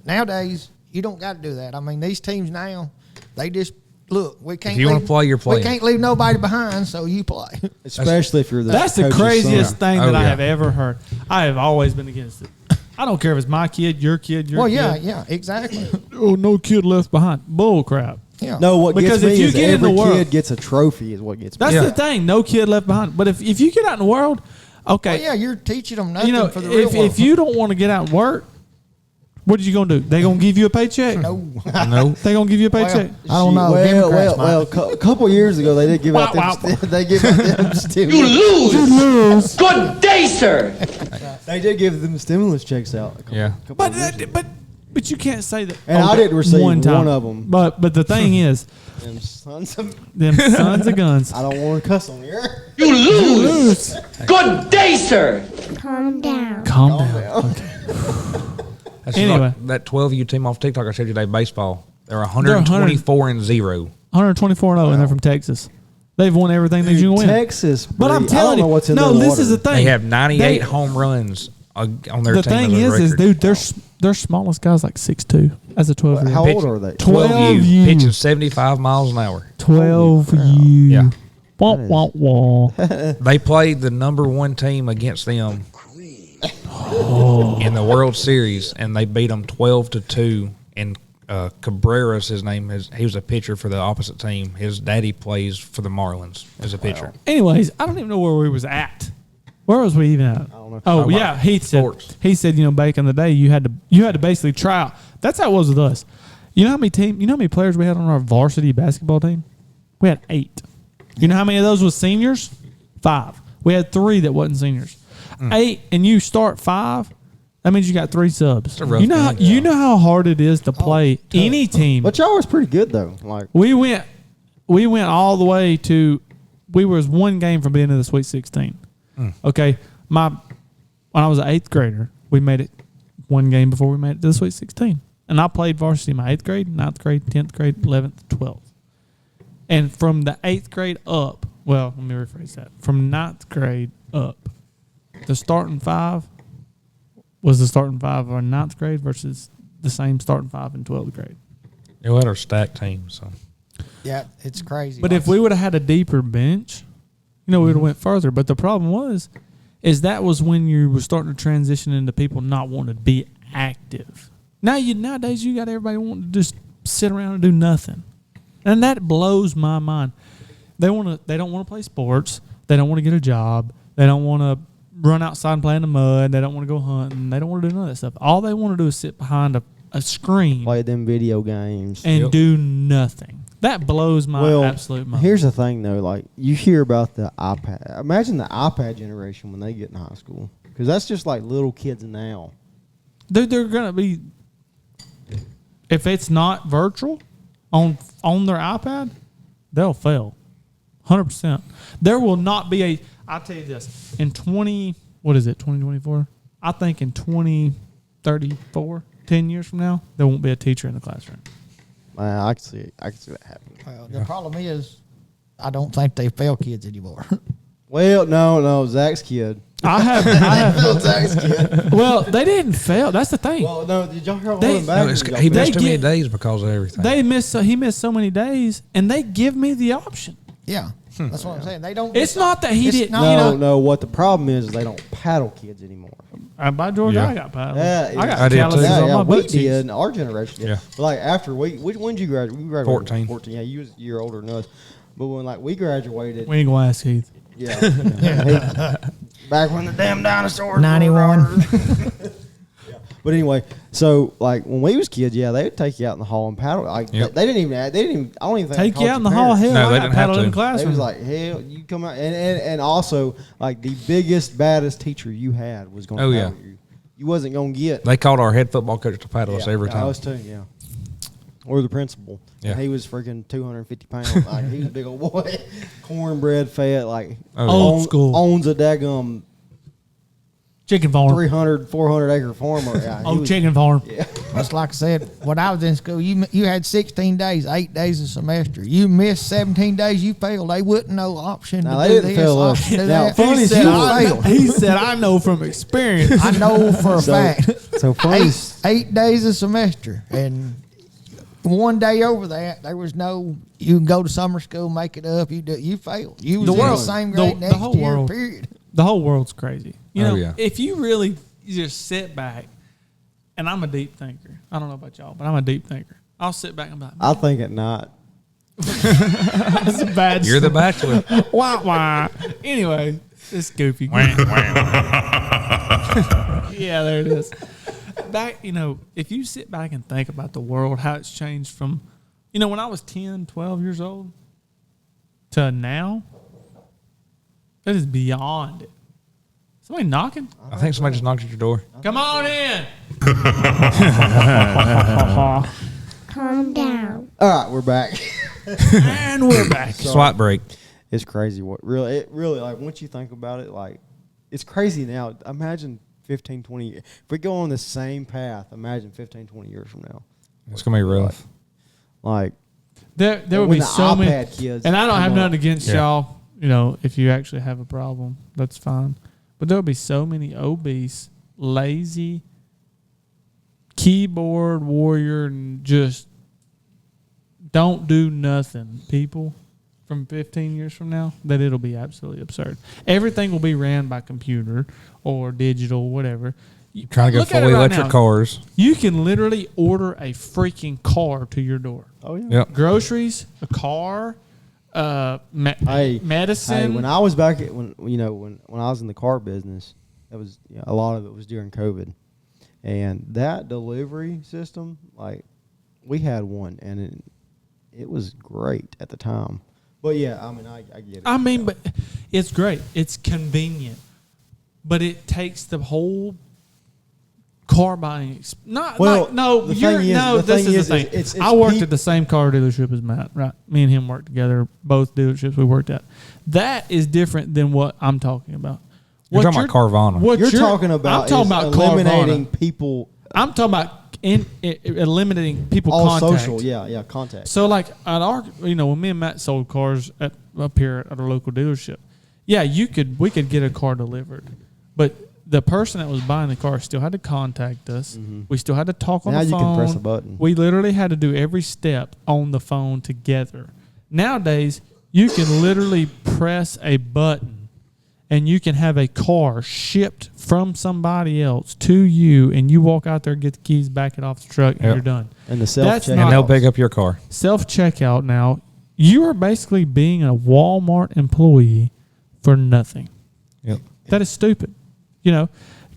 Nowadays, you don't got to do that. I mean, these teams now, they just look. We can't. If you wanna leave- play, you're playing. We can't leave nobody behind, so you play. Especially if you're the That's the coach's craziest son. thing Oh, that I yeah. have ever heard. I have always been against it. I don't care if it's my kid, your kid, your Well, kid. yeah, exactly. Oh, no kid left behind. Bull crap. Yeah. No, what Because gets if me you is get in the every world- kid gets a trophy is what gets me. That's Yeah. the thing. No kid left behind. But if you get out in the world, okay. Well, yeah, you're teaching them nothing for the real if world. you don't want to get out and work, what are you going to do? They going to give you a paycheck? no. No. They going to give you a paycheck? I don't know. Well, Democrats might. a couple years ago they did give out Wow, them. They give out them You stimulus. lose! Good day, sir! They did give them stimulus checks out. Yeah. But but you can't say that. And I didn't receive one time. of 'em. But the thing is, Them sons of, them sons of guns. I don't want to cuss on here. You lose! Good day, sir! Calm down. Calm down. That's Anyway. like that 12U team off TikTok I showed you today, baseball. They're 124 and 0. 124-0, and they're from Texas. They've won everything that you can win. Texas, But I'm breed. telling I don't you, know what's in no, their this water. is the thing. They have 98 They- home runs on their The team. thing as a is, record. dude, their smallest guy's like 6'2". As a 12 year How old. old are they? 12U. pitching 75 miles an hour. 12U. Yeah. Wah, wah, wah. They played the number one team against them in the World Series, and they beat them 12-2 and Cabrera's his name. He was a pitcher for the opposite team. His daddy plays for the Marlins as a pitcher. Anyways, I don't even know where we was at. Where was we even at? I don't know. Oh yeah, Heath said back in the day you had to basically try out. That's how it was with us. You know how many players we had on our varsity basketball team? We had 8. You know how many of those was seniors? 5. We had 3 that wasn't seniors. 8, and you start 5. That means you got 3 subs. You know how hard it is to play any team. But y'all was pretty good though. Like we went all the way to. We was 1 game from being in the Sweet 16. Okay, when I was an 8th grader, we made it 1 game before we made it to the Sweet 16, and I played varsity my 8th grade, 9th grade, 10th grade, 11th, 12th, and from the 8th grade up. Well, let me rephrase that. From 9th grade up, the starting 5 was the starting 5 in 9th grade versus the same starting 5 in 12th grade. Yeah, we had our stacked team, so. Yeah, it's crazy. But if we would have had a deeper bench, we would have went further. But the problem is that was when you were starting to transition into people not wanting to be active. Nowadays you got everybody wanting to just sit around and do nothing, and that blows my mind. They don't want to play sports. They don't want to get a job. They don't want to run outside and play in the mud. They don't want to go hunting. They don't want to do none of that stuff. All they want to do is sit behind a screen, play them video games, and do nothing. That blows my absolute mind. Here's the thing, though. Like, you hear about the iPad. Imagine the iPad generation when they get in high school. Because that's just like little kids now. They're going to be, if it's not virtual on their iPad, they'll fail. 100%. There will not be I'll tell you this. In 2024? I think in 2034, 10 years from now, there won't be a teacher in the classroom. I can see it. I can see that happening. Well, the problem is, I don't think they fail kids anymore. Well, no, Zach's kid. I have Zach's kid. Well, they didn't fail. That's the thing. Well, no, did y'all hear him back? He missed too many days because of everything. He missed so many days, and they give me the option. Yeah, that's what I'm saying. They don't. It's not that he didn't. No. What the problem is they don't paddle kids anymore. By George, I got paddled. Yeah, I got calluses on my we butt did. Our generation did. Yeah. But like after when did you graduate? We graduated 14. 14. Yeah, you was a year older than us. But when we graduated, we ain't gonna ask Heath. Yeah. Back when the damn dinosaurs 91. Yeah. But anyway, so like when we was kids, they would take you out in the hall and paddle. Like they didn't even. I don't even think take you out in the hall. Hell, no, I got paddled in the classroom. They was like, hell, you come out, and also like the biggest, baddest teacher you had was going to paddle you. You wasn't going to get. They called our head football coach to paddle us every time. Us too, yeah. Or the principal. Yeah. And he was freaking 250 pounds. Like, he was a big old boy. Cornbread fed, like old school. Owns a daggum chicken farm. 300, 400 acre farm. Chicken farm. Yeah. That's like I said, when I was in school, you had 16 days, 8 days a semester. You missed 17 days, you failed. They wouldn't know option. No, they didn't fail us. Now, he said, I know from experience. I know for a fact. So funny. 8 days a semester. And one day over that, there was no, you can go to summer school, make it up. You failed. You was in the same grade next year, period. The whole world's crazy. You know, yeah. If you really just sit back, and I'm a deep thinker. I don't know about y'all, but I'm a deep thinker. I'll sit back and be like, I'll think at night. That's a bad You're the bachelor. Wah. Anyway, it's goofy. Yeah, there it is. Back, if you sit back and think about the world, how it's changed from, when I was 10, 12 years old to now, that is beyond it. Somebody knocking? I think somebody just knocked at your door. Come on in. Calm down. All right, we're back. And we're back. SWAT break. It's crazy. It really, like, once you think about it, like, it's crazy now. Imagine 15, 20 years. If we go on the same path, imagine 15, 20 years from now. It's going to be rough. Like there will be so many kids, and I don't have nothing against y'all. If you actually have a problem, that's fine. But there will be so many obese, lazy, keyboard warrior, and just don't do nothing people from 15 years from now that it'll be absolutely absurd. Everything will be ran by computer or digital, whatever. Trying to go Look at it fully right electric now. cars. You can literally order a freaking car to your door. Oh yeah. Yep. Groceries, a car, medicine. Hey, when I was back at, when I was in the car business, that was a lot of it was during COVID, and that delivery system, like we had one, and it was great at the time. But yeah, I mean, I get it. I mean, but it's great. It's convenient, but it takes the whole car buying. This is the thing. I worked at the same car dealership as Matt. Right, me and him worked together. Both dealerships we worked at. That is different than what I'm talking about. You're talking about Carvana. What you're talking about is eliminating people. I'm talking about eliminating people all contact. social, contact. So like at our, when me and Matt sold cars up here at our local dealership, we could get a car delivered, but the person that was buying the car still had to contact us. Mm-hmm. We still had to talk on the phone. Now you can press a button. We literally had to do every step on the phone together. Nowadays, you can literally press a button and you can have a car shipped from somebody else to you, and you walk out there, get the keys, back it off the truck, and you're done. And the self-checkout. And they'll pick up your car. Self-checkout now, you are basically being a Walmart employee for nothing. Yep. That is stupid.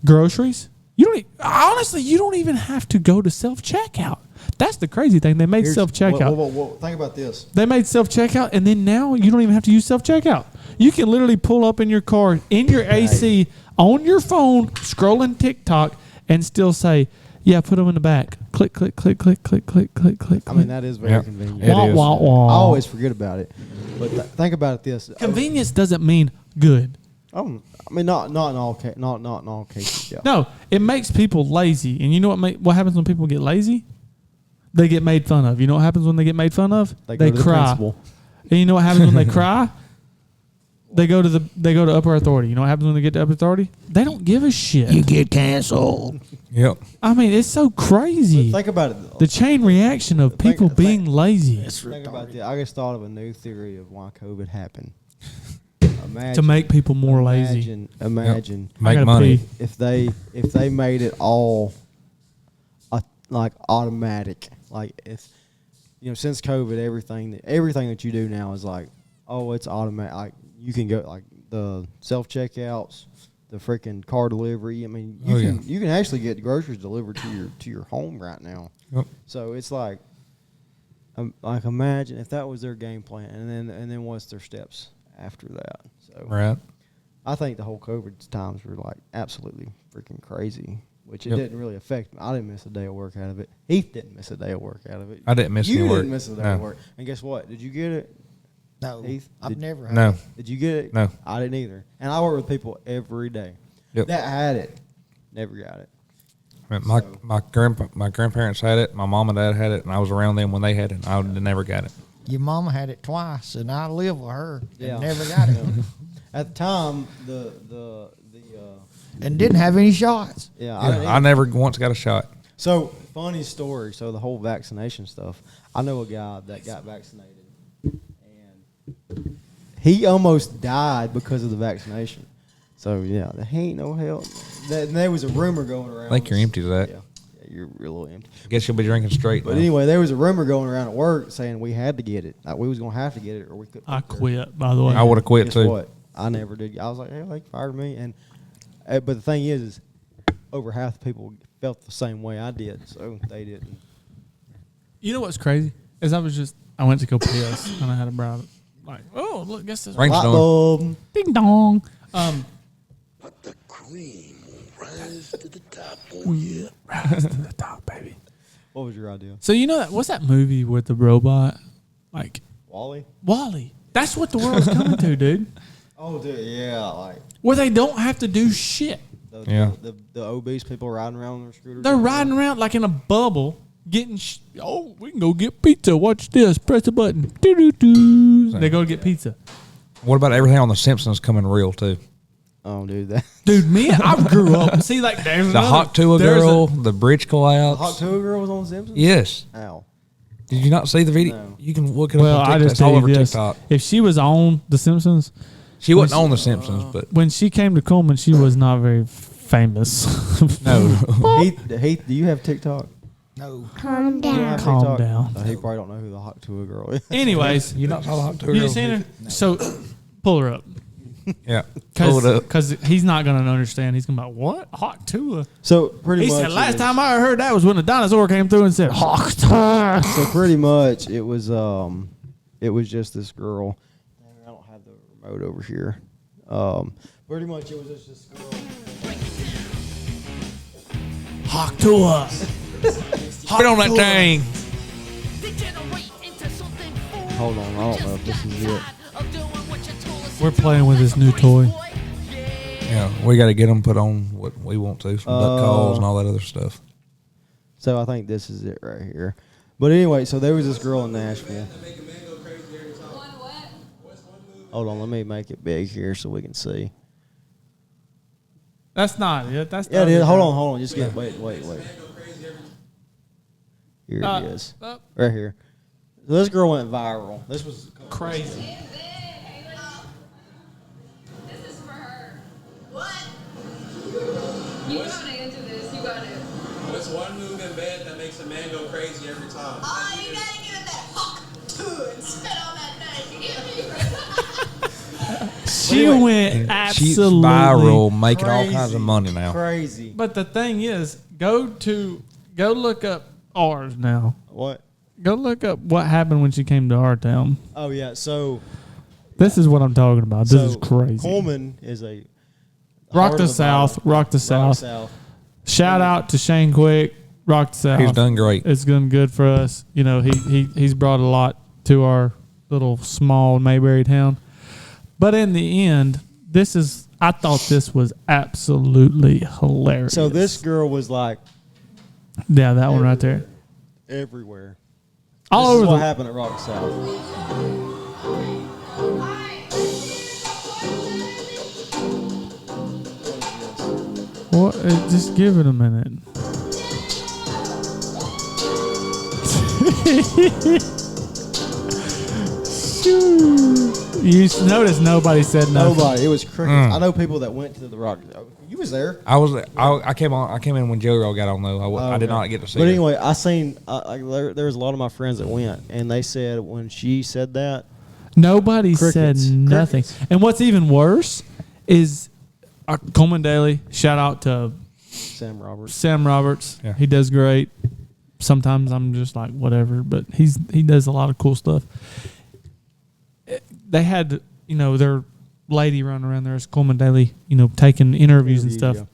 Groceries, you don't even have to go to self-checkout. That's the crazy thing. They made self-checkout. Well, think about this. They made self-checkout, and then now you don't even have to use self-checkout. You can literally pull up in your car, in your AC, on your phone, scrolling TikTok, and still say, yeah, put them in the back. Click, click, click, click, click, click, click, click. I mean, that is very convenient. It is. I always forget about it. But think about it this. Convenience doesn't mean good. I mean, not in all cases. Yeah. No, it makes people lazy. And you know what happens when people get lazy? They get made fun of. You know what happens when they get made fun of? They cry. The principal. And you know what happens when they cry? They go to upper authority. You know what happens when they get to upper authority? They don't give a shit. You get canceled. Yep. I mean, it's so crazy. But think about it, though. The chain reaction of people being lazy. Think about that. I just thought of a new theory of why COVID happened. To make people more lazy. Imagine make money. If they made it all like automatic. Like if since COVID, everything that you do now is like, oh, it's automatic. Like you can go like the self checkouts, the freaking car delivery. I mean, you can actually get groceries delivered to your home right now. Yep. So it's like imagine if that was their game plan, and then what's their steps after that. So right. I think the whole COVID times were like absolutely freaking crazy, which it didn't really affect me. I didn't miss a day of work out of it. Heath didn't miss a day of work out of it. I didn't miss any work. You didn't miss a day of work. And guess what? Did you get it? No, Heath? I've never had No. it. Did you get it? No. I didn't either. And I work with people every day Yep. that had it, never got it. My grandparents had it. My mom and dad had it, and I was around them when they had it. And I never got it. Your mama had it twice, and I live with her Yeah. and never got it. At the time, And didn't have any shots. I never once got a shot. So funny story. So the whole vaccination stuff. I know a guy that got vaccinated, and he almost died because of the vaccination. So yeah, there ain't no help. There was a rumor going around. I think you're empty to that. Yeah, you're a little empty. I guess you'll be drinking straight. But now. anyway, there was a rumor going around at work saying we had to get it. Like we was gonna have to get it, or we couldn't. I quit, by the way. I would have quit Guess too. what? I never did. I was like, hey, they fired me, and but the thing is over half the people felt the same way I did, so they didn't. You know what's crazy? Is I went to go piss, and I had a bride. Like, oh, look, guess this. Rain Light storm. bulb. Ding dong. But the cream will rise to the top. Oh, yeah. Rise to the top, baby. What was your idea? So you know what's that movie with the robot? Like Wally? Wally. That's what the world's coming to, dude. Oh, dude, yeah, like Where they don't have to do shit. the obese people riding around on their scooters. They're riding around like in a bubble, getting. We can go get pizza. Watch this. Press the button. Doo-doo-doo. They go to get pizza. What about everything on The Simpsons coming real too? Oh, dude, that Dude, me, I grew up. See, like there's The Hot Tua girl, the bridge collapse. the Hot Tua girl was on The Simpsons. Yes. Ow. Did you not see the video? No. You can look it Well, up on I TikTok. just It's all tell over you this: TikTok. if she was on The Simpsons, She wasn't on The Simpsons, but when she came to Coleman, she was not very famous. No. Heath, do you have TikTok? No. Calm You don't down. have Calm TikTok? down. He probably don't know who the Hot Tua girl is. Anyways, You not saw the Hot Tua you girl? seen her? So pull her up. Yeah. Pull it up. Because he's not going to understand. He's going to be like, what? Hawk Tua? So pretty He much. said, last time I heard that was when a dinosaur came through and said, Hawk Tua. So pretty much it was just this girl. I don't have the remote over here. Pretty much it was just this girl. Hawk Tua. Put on that thing. Hold on, I don't know if this is it. We're playing with this new toy. Yeah, we got to get them put on what we want to, some duck calls and all that other stuff. So I think this is it right here. But anyway, so there was this girl in Nashville. Hold on, let me make it big here so we can see. That's not it. That's Yeah, it is. Hold on. Just get wait. Here it is. Right here. So this girl went viral. This was Crazy. This is for her. What? You gotta answer this. You gotta. What's one move in bed that makes a man go crazy every time? Oh, you gotta give it that hawk and spit on that thing. You hear me? She went She's absolutely viral, making all crazy. kinds of money now. Crazy. But the thing is, go look up ours now. What? Go look up what happened when she came to our town. Oh yeah. So This is what I'm talking about. This is crazy. Coleman is a Rock heart the of South. bottom. Rock the South. South. Shout out to Shane Quick. Rock the South. He's done great. It's done good for us. You know, he's brought a lot to our little small Mayberry town. But in the end, I thought this was absolutely hilarious. So this girl was like yeah, that one right there. everywhere. All This is over what the happened at Rock South. what? Just give it a minute. You notice nobody said nothing. Nobody. It was crickets. I know people that went to the Rock. You was there. I came in when Joe got on though. I did not get to see. But her. anyway, I seen there was a lot of my friends that went, and they said when she said that, Nobody said Crickets. nothing. Crickets. And what's even worse is Coleman Daly. Shout out to Sam Roberts. Sam Roberts. Yeah. He does great. Sometimes I'm just like whatever, but he does a lot of cool stuff. They had their lady running around there as Coleman Daly, taking interviews and stuff. Yeah.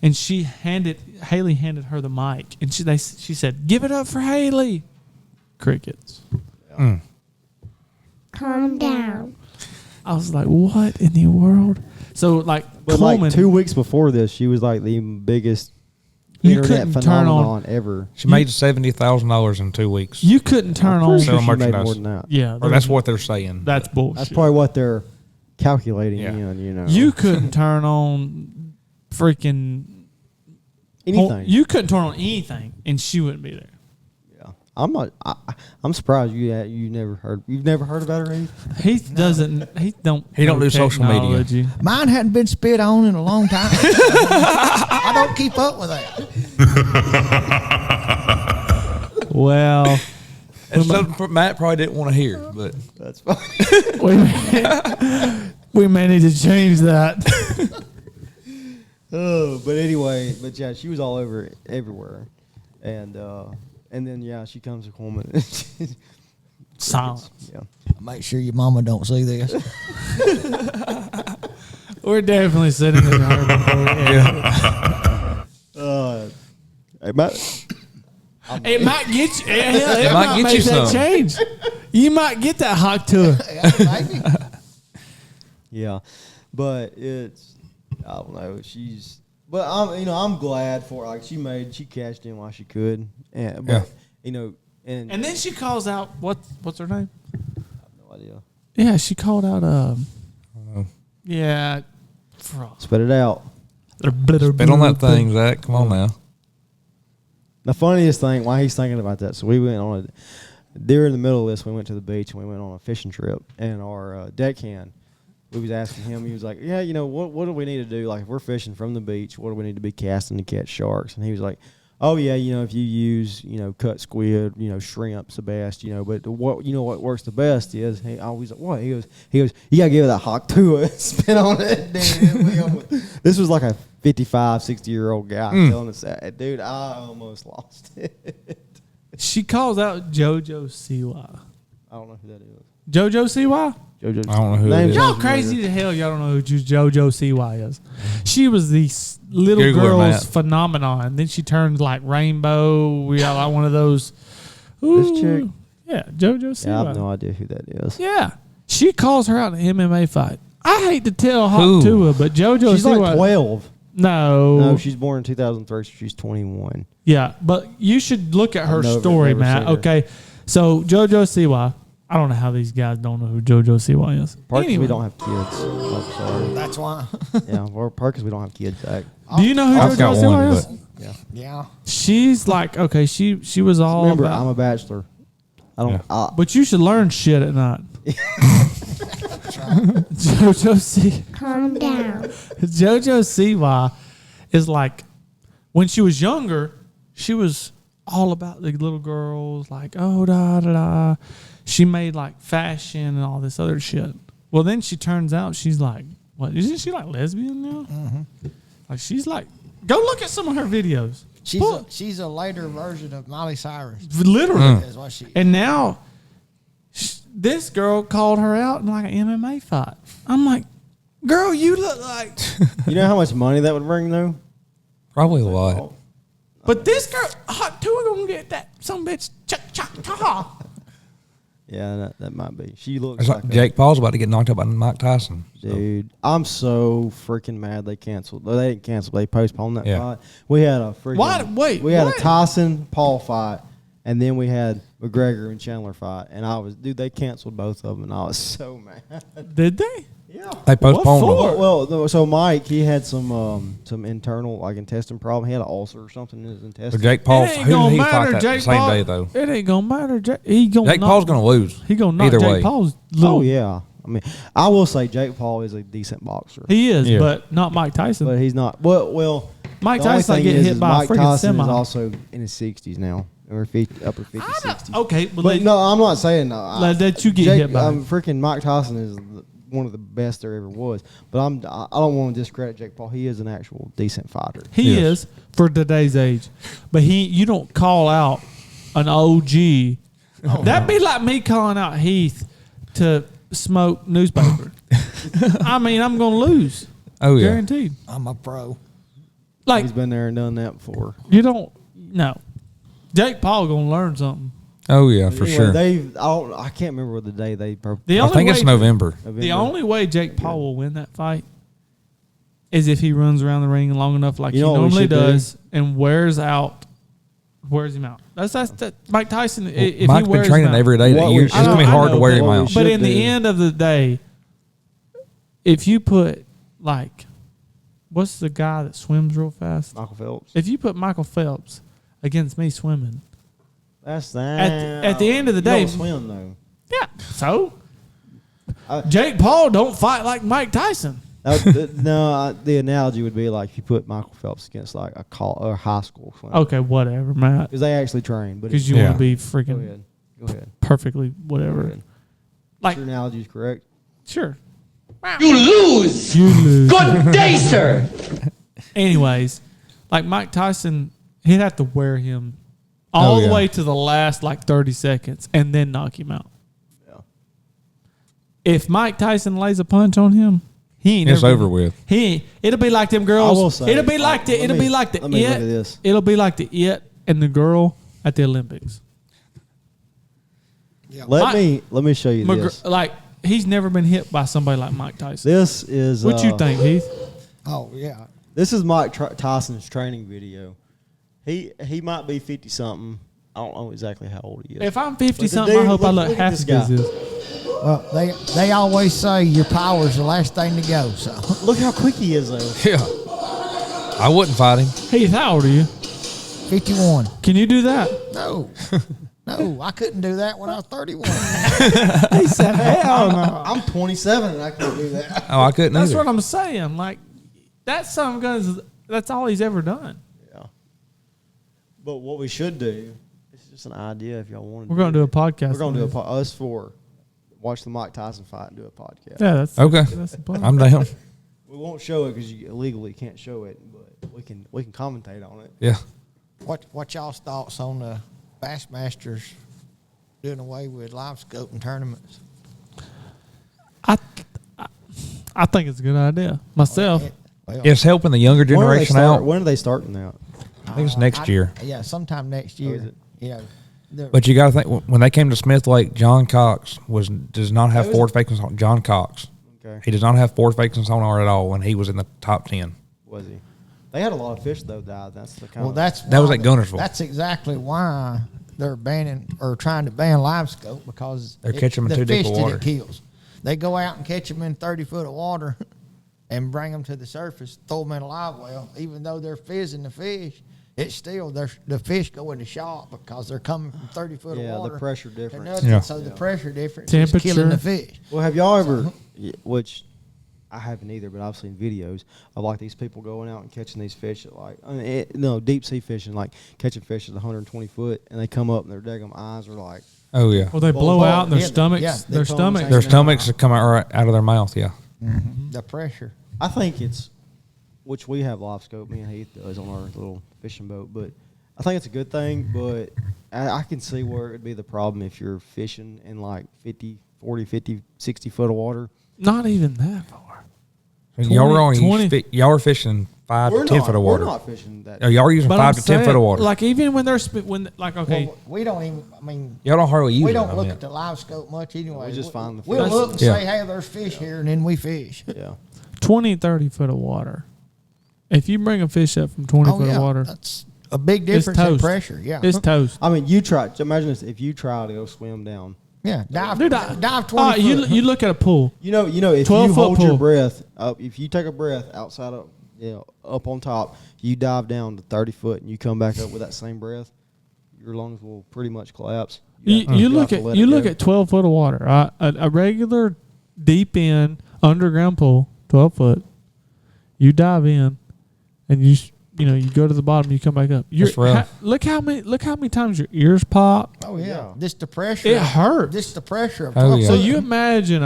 And Haley handed her the mic, and she said, "Give it up for Haley." Crickets. Calm down. I was like, "What in the world?" So But Coleman, like 2 weeks before this, she was like the biggest You internet couldn't turn phenomenon ever. She made $70,000 in 2 weeks. you couldn't turn on. Pretty sure Selling she made merchandise. more than that. Yeah, or that's what they're saying. that's bullshit. That's probably what they're calculating Yeah. in. You couldn't turn on freaking anything. You couldn't turn on anything, and she wouldn't be there. Yeah, I'm surprised you've never heard about her. He doesn't. He don't do social media. technology. Mine hadn't been spit on in a long time. I don't keep up with that. Well, It's something Matt probably didn't want to hear, but That's fine. we may need to change that. But anyway, yeah, she was all over everywhere, and then yeah, she comes to Coleman. Silence. Yeah. Make sure your mama don't see this. We're definitely sitting in her before. Hey, Matt. It might get you. It might get make you that some. change. You might get that hot tour. Maybe. Yeah, but it's I don't know. But I'm glad for her. Like she cashed in while she could, and but And then she calls out what's her name? I have no idea. Yeah, she called out. Yeah, Frost. Spit it out. spit on that thing, Zach. Come on now. The funniest thing, why he's thinking about that. So we went on during the middle of this, we went to the beach and we went on a fishing trip, and our deckhand we was asking him. He was like, "Yeah, what do we need to do? Like, if we're fishing from the beach, what do we need to be casting to catch sharks?" And he was like, "Oh yeah, if you use cut squid, shrimp's the best, But what works the best is he always what he goes you gotta give it that hawk to it, spin on it." This was like a 55, 60-year-old guy telling us that. Dude, I almost lost it. She calls out JoJo Siwa. I don't know who that is. JoJo Siwa? JoJo. I don't know who it is. Y'all crazy to hell. Y'all don't know who JoJo Siwa is. She was the little Google her, girl's Matt. phenomenon. Then she turned like rainbow. We got like one of those. Ooh, This chick? Yeah, JoJo Siwa. Yeah, I have no idea who that is. Yeah. She calls her out in an MMA fight. I hate to tell Who? Hawk Tua, but JoJo She's Siwa. like 12. No, She's born in 2003, so she's 21. Yeah, but you should look at her I've never story, seen Matt. her. Okay, so JoJo Siwa. I don't know how these guys don't know who JoJo Siwa is. Part 'cause Anyway. we don't have kids. Oh, sorry. That's why. Yeah, or part 'cause we don't have kids, Zach. Do you know who I've got JoJo Siwa one, is? but Yeah. She's like, okay, she was all Remember, about. I'm a bachelor. I don't. Yeah. But you should learn shit at night. JoJo Siwa. Calm down. JoJo Siwa is like, when she was younger, she was all about the little girls, like, oh, da, da, da. She made like fashion and all this other shit. Well, then she turns out she's like, what? Isn't she like lesbian now? Mm-hmm. Like, she's like, go look at some of her videos. She's a later version of Miley Cyrus. Literally. Is what she. And now this girl called her out in like an MMA fight. I'm like, girl, you look like. You know how much money that would bring, though? probably a lot. But this girl, Hot Tua gonna get that some bitch. Cha. Yeah, that might be. She looks It's like like Jake Paul's about to get knocked out by Mike Tyson. dude. I'm so freaking mad they canceled. They didn't cancel. They postponed that Yeah. fight. We had a freaking. Why- wait, We had what? a Tyson Paul fight, and then we had McGregor and Chandler fight. And they canceled both of them, and I was so mad. Did they? Yeah. They postponed for? them. Well, no, so Mike, he had some internal like intestine problem. He had an ulcer or something in his But intestine. Jake Paul, It ain't who gonna did he matter, fight that Jake the same Paul. day though? It ain't gonna matter. He gonna Jake knock, Paul's gonna lose. He gonna knock either Jake way. Paul's little. Oh yeah, I mean, I will say Jake Paul is a decent boxer, He is, Yeah. but not Mike Tyson. but he's not. Well, Mike the only Tyson thing get is hit by a Mike freaking Tyson semi. is also in his 60s now, or upper 50s, 60s. Okay, but, But no, I'm not saying that you get hit by. Freaking Mike Tyson is one of the best there ever was. But I don't want to discredit Jake Paul. He is an actual decent fighter. He Yes. is for today's age, but you don't call out an OG. That'd be like me calling out Heath to smoke newspaper. I mean, I'm gonna lose, Oh yeah. guaranteed. I'm a pro. Like He's been there and done that before. you don't no. Jake Paul gonna learn something. Oh yeah, for sure. I can't remember what the day they broke. The I only think way, it's November. The only way Jake Paul will win that fight is if he runs around the ring long enough, like You he know what we normally should do? does, and wears him out. That's that. Mike Tyson. If Mike's he been wears training him out, every day. What That we year. It's should gonna be I hard know, to wear but him what we out. should But in do- the end of the day, if you put like, what's the guy that swims real fast? Michael Phelps. If you put Michael Phelps against me swimming, That's that. at the end of the You day- don't swim though. yeah. So I- Jake Paul don't fight like Mike Tyson. The analogy would be like if you put Michael Phelps against like a high school swimmer. Okay, whatever, Matt. Because they actually train. But Because you Yeah. want to be go freaking ahead. Go ahead. perfectly Go whatever. ahead. Like Your analogy is correct. sure, You lose! you lose. Good day, sir! Anyways, like Mike Tyson, he'd have to wear him all Oh, the yeah. way to the last like 30 seconds and then knock him out. Yeah. If Mike Tyson lays a punch on him, he ain't It's never over gonna- with. He ain't. It'll be like them girls. I will say, it'll be like the. let It'll me- be like the let me look at it. this. It'll be like the it and the girl at the Olympics. Let me show you this. Like he's never been hit by somebody like Mike Tyson. This is What you think, Heath? Oh yeah. This is Mike Tyson's training video. He might be 50 something. I don't know exactly how old he is. If I'm 50 But the something, I dude, hope I look look at half this as good as guy. this. Well, they always say your power's the last thing to go. So Look how quick he is though. Yeah. I wouldn't fight him. Heath, how old are you? 51. Can you do that? No. No, I couldn't do that when I was 31. He said, hell no. I'm 27 and I can't do that. Oh, I couldn't That's either. what I'm saying. Like, that's something guns. That's all he's ever done. Yeah. But what we should do, it's just an idea if y'all want to. We're going to do a podcast. We're going to do on us four. Watch the Mike Tyson fight and do a podcast. this. Yeah, that's Okay. That's the plan. I'm down. We won't show it because you illegally can't show it, but we can commentate on it. Yeah. What y'all's thoughts on the Bassmasters doing away with live scoping tournaments? I think it's a good idea myself. Well, It's helping the younger generation out. When are they starting out? I think it's next year. Yeah, sometime next Oh, year. is it? Yeah. But you got to think when they came to Smith Lake, John Cox does not have Who is forward facing sonar. John Cox. Okay. He does not have forward facing sonar at all when he was in the top 10. Was he? They had a lot of fish though die. That's the kind Well, of That was why at Gunnersville. That's exactly why they're banning or trying to ban live scope, because They're catching them in the too deep fish of that water. it kills. They go out and catch them in 30 foot of water and bring them to the surface, throw them in a live well. Even though they're fizzing the fish, it's still the fish go into shock because they're coming from 30 foot of water. the pressure to difference. nothing. Yeah. So the pressure difference is Temperature. killing the fish. Well, have y'all ever, which I haven't either, but I've seen videos of like these people going out and catching these fish at like, deep sea fishing, like catching fish at 120 foot, and they come up and their daggum eyes are like, Oh, yeah. Well, they blow out and their Yeah, stomachs. yeah, their they stomachs. pump Their stomachs come out right out of their mouth, yeah. The pressure. I think it's, which we have live scope, me and Heath does on our little fishing boat, but I think it's a good thing, but I can see where it would be the problem if you're fishing in like 40, 50, 60 foot of water. Not even that far. Y'all were fishing 5 to 10 foot of water. We're not fishing that. Oh, y'all are using But 5 I'm to 10 foot saying, of water. Like even when they're okay, Well, we don't even, I mean, Y'all don't hardly use we it. don't I look mean. at the live scope much anyway. We just find the We'll fish. look and Yeah. say, hey, there's fish here, and then we fish. Yeah. 20, 30 foot of water. If you bring a fish up from 20 foot of water, That's a big it's difference in toast. pressure. Yeah. It's toast. I mean, you try. Imagine this: if you try to go swim down, Yeah. Dive, Dude, dive 20 you foot. you look at a pool. you know, if 12 you foot hold your pool. breath up, if you take a breath outside of, up on top, you dive down to 30 foot, and you come back up with that same breath, your lungs will pretty much collapse. You look have to at let you it look go. at 12 foot of water. A regular deep in underground pool, 12 foot. You dive in, and you go to the bottom. You come back up. That's rough. Look how many times your ears pop. Oh, yeah. Yeah. This the pressure. It hurts. This the pressure of Oh, 12 yeah. So foot. you imagine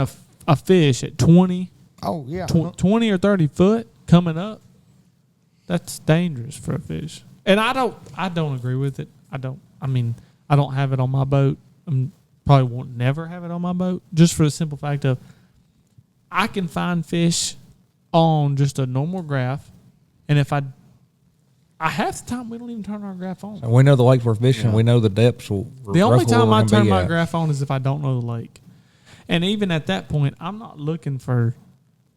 a fish at 20, Oh, yeah. 20 or 30 foot coming up. That's dangerous for a fish. And I don't agree with it. I don't have it on my boat. I probably won't never have it on my boat, just for the simple fact of I can find fish on just a normal graph, and if I half the time we don't even turn our graph on. And we know the lakes we're fishing. We know the depths. The only time I turn my graph on is if I don't know the lake. And even at that point, I'm not looking for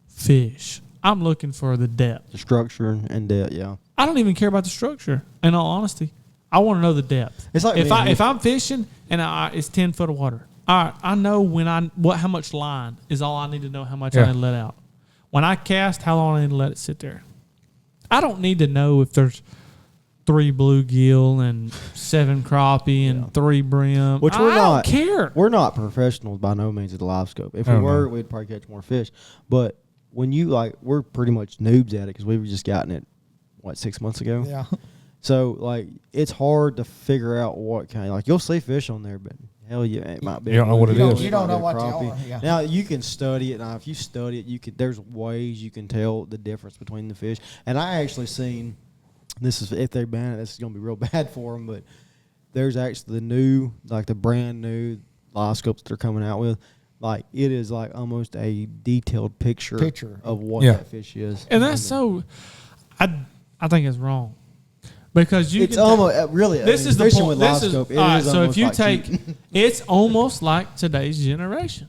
fish. I'm looking for the depth. The structure and depth. Yeah. I don't even care about the structure. In all honesty, I want to know the depth. It's like if I'm fishing and it's 10 foot of water. All right, I know how much line is all I need to know how much I need to let out. When I cast, how long I need to let it sit there. I don't need to know if there's 3 bluegill and 7 crappie and 3 brim. Which we're I not. don't care. We're not professionals by no means at the live scope. If we Oh, were, no. we'd probably catch more fish. But when you we're pretty much noobs at it because we've just gotten it 6 months ago. Yeah. So it's hard to figure out what kind. You'll see fish on there, but hell yeah, it might be. You don't know what it is. You don't know what they crappie. are. Yeah. Now you can study it. Now if you study it, there's ways you can tell the difference between the fish. And I actually seen this is if they ban it, this is gonna be real bad for them. But there's actually the brand new live scopes that they're coming out with. It is almost a detailed picture of what that fish is. And that's so. I think it's wrong. Because It's almost really. This is the fishing point. with This live is scope. It all right. is So if almost you like take, cheating. it's almost like today's generation.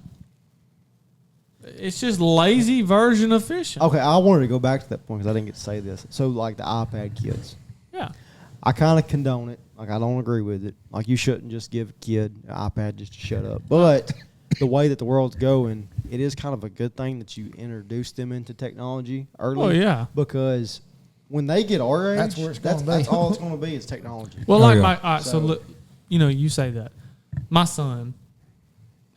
It's just lazy version of fishing. Okay, I wanted to go back to that point because I didn't get to say this. So the iPad kids, Yeah. I kind of condone it. I don't agree with it. You shouldn't just give a kid an iPad just to shut up. But the way that the world's going, it is kind of a good thing that you introduce them into technology early. Oh, yeah. Because when they get our age, That's where it's gonna be. that's all it's going to be is technology. Well, Oh, like yeah. my all right, so So- look, you say that. My son,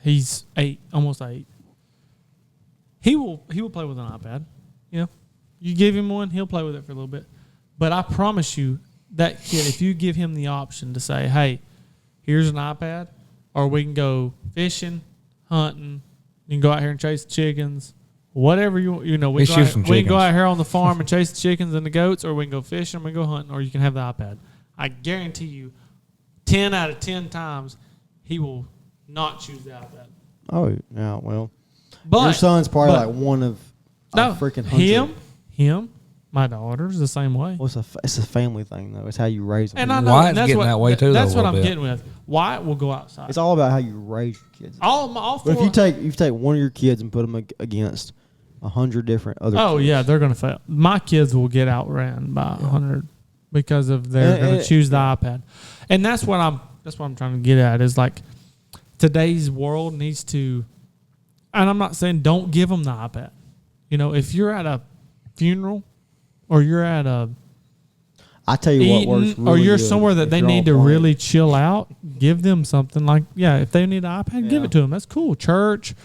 he's 8, almost 8. He will play with an iPad. You give him one, he'll play with it for a little bit. But I promise you, that kid, if you give him the option to say, hey, here's an iPad, or we can go fishing, hunting, you can go out here and chase the chickens, whatever we can go out here on the farm and chase the chickens and the goats, or we can go fishing, we can go hunting, or you can have the iPad. I guarantee you, 10 out of 10 times, he will not choose the iPad. Oh, yeah, well. But your son's probably like one of freaking 100. Him, my daughter's the same way. Well, it's a family thing, though. It's how you raise them. And I know Wyatt's getting that way, too. That's what I'm getting with. Wyatt will go outside. It's all about how you raise your kids. All but if you take one of your kids and put them against 100 different other kids. Yeah, they're going to fail. My kids will get outran by 100 because of they're going to choose the iPad. And that's what I'm trying to get at is like today's world needs to, and I'm not saying don't give them the iPad. If you're at a funeral or you're at a I tell you what works really or you're good somewhere that they need to really chill out, give them something like, if they need an iPad, give it to them. That's cool. Church,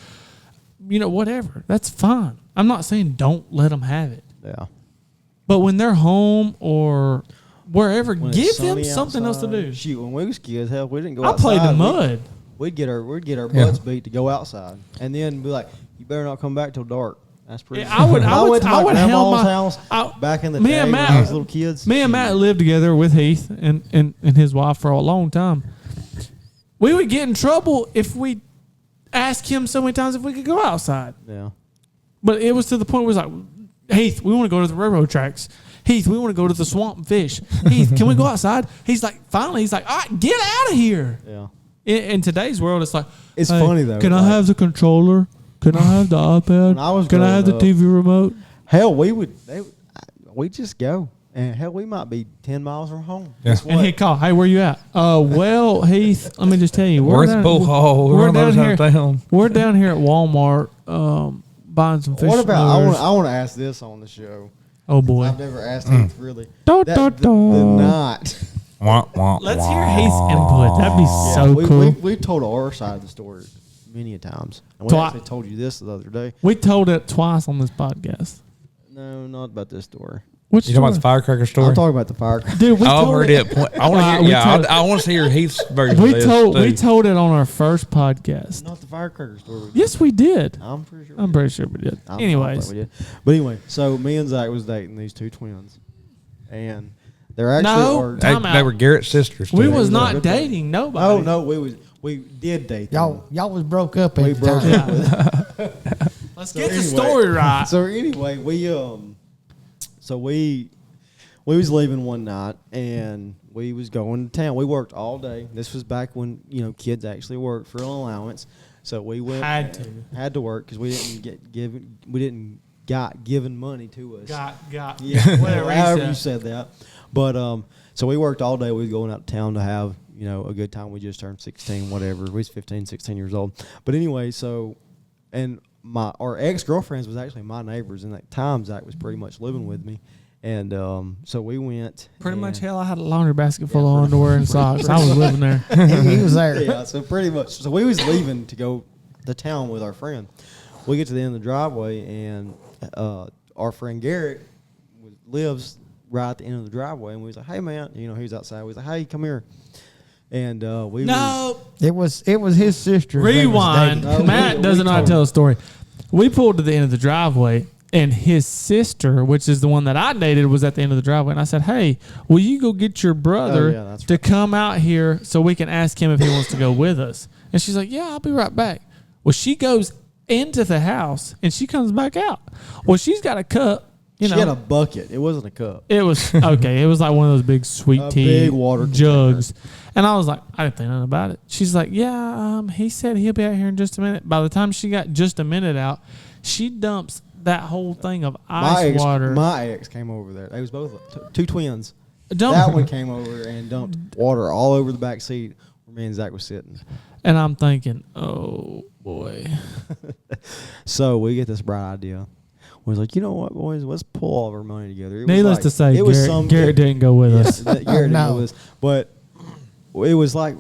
whatever. That's fine. I'm not saying don't let them have it. Yeah. But when they're home or wherever, give them something else to do. Shoot, when we was kids, hell, we didn't go outside. I played the mud. We'd get our butts beat to go outside, and then be like, "You better not come back till dark." That's pretty. I would went to my grandma's house I, back in the me day and when Matt, I was little kids. Me and Matt lived together with Heath and his wife for a long time. We would get in trouble if we asked him so many times if we could go outside. Yeah. But it was to the point where it was like, Heath, we want to go to the railroad tracks. Heath, we want to go to the swamp and fish. Heath, can we go outside? He's like, finally, all right, get out of here. Yeah. In today's world, it's like, it's funny though. Can I have the controller? Can I have the iPad? Can I have the TV remote? Hell, we just go. And hell, we might be 10 miles from home. Yeah. And he'd call, hey, where you at? Well, Heath, let me just tell you. Where's the bull hall? We're down here. We're down here at Walmart buying some fish. What about, I want to ask this on the show. Oh, boy. I've never asked Heath, really. The knot. Let's hear Heath's input. That'd be so cool. We've told our side of the story many a times. And we actually told you this the other day. We told it twice on this podcast. No, not about this story. Which you talking about the firecracker story? I'm talking about the firecracker. Dude, I heard it. I want to hear. I want to hear Heath's version. We told it on our first podcast. Not the firecracker story. Yes, we did. I'm pretty sure. We did. Anyways, but anyway, so me and Zach was dating these two twins, and they're actually they were Garrett's sisters. We was not dating nobody. Oh no, we did date. Y'all was broke up. We broke up. Let's get the story right. So anyway, we was leaving one night and we was going to town. We worked all day. This was back when kids actually worked for an allowance. So we went had to work because we didn't get given money to us. Got whatever however you said that. But so we worked all day. We was going out to town to have a good time. We just turned 16, whatever. We was 15, 16 years old. But anyway, and our ex-girlfriends was actually my neighbors, and at times Zach was pretty much living with me. And so we went. Pretty much, hell, I had a laundry basket full of underwear and socks. I was living there. He was there. Yeah, so pretty much. So we was leaving to go to town with our friend. We get to the end of the driveway, and our friend Garrett lives right at the end of the driveway. And we was like, hey, man. He was outside. We was like, hey, come here. And it was his sister. Rewind. Matt doesn't know how to tell a story. We pulled to the end of the driveway, and his sister, which is the one that I dated, was at the end of the driveway. And I said, hey, will you go get your brother to come out here so we can ask him if he wants to go with us? And she's like, yeah, I'll be right back. Well, she goes into the house, and she comes back out. Well, she's got a cup. She had a bucket. It wasn't a cup. It was okay. It was like one of those big sweet tea big water jugs. And I was like, I didn't think nothing about it. She's like, yeah, he said he'll be out here in just a minute. By the time she got just a minute out, she dumps that whole thing of water. My ex came over there. They was both two twins. That one came over and dumped water all over the back seat where me and Zach was sitting. And I'm thinking, oh boy. So we get this bright idea. We was like, you know what, boys? Let's pull all of our money together. Needless to say, Garrett didn't go with us. Garrett didn't go with us. But it was like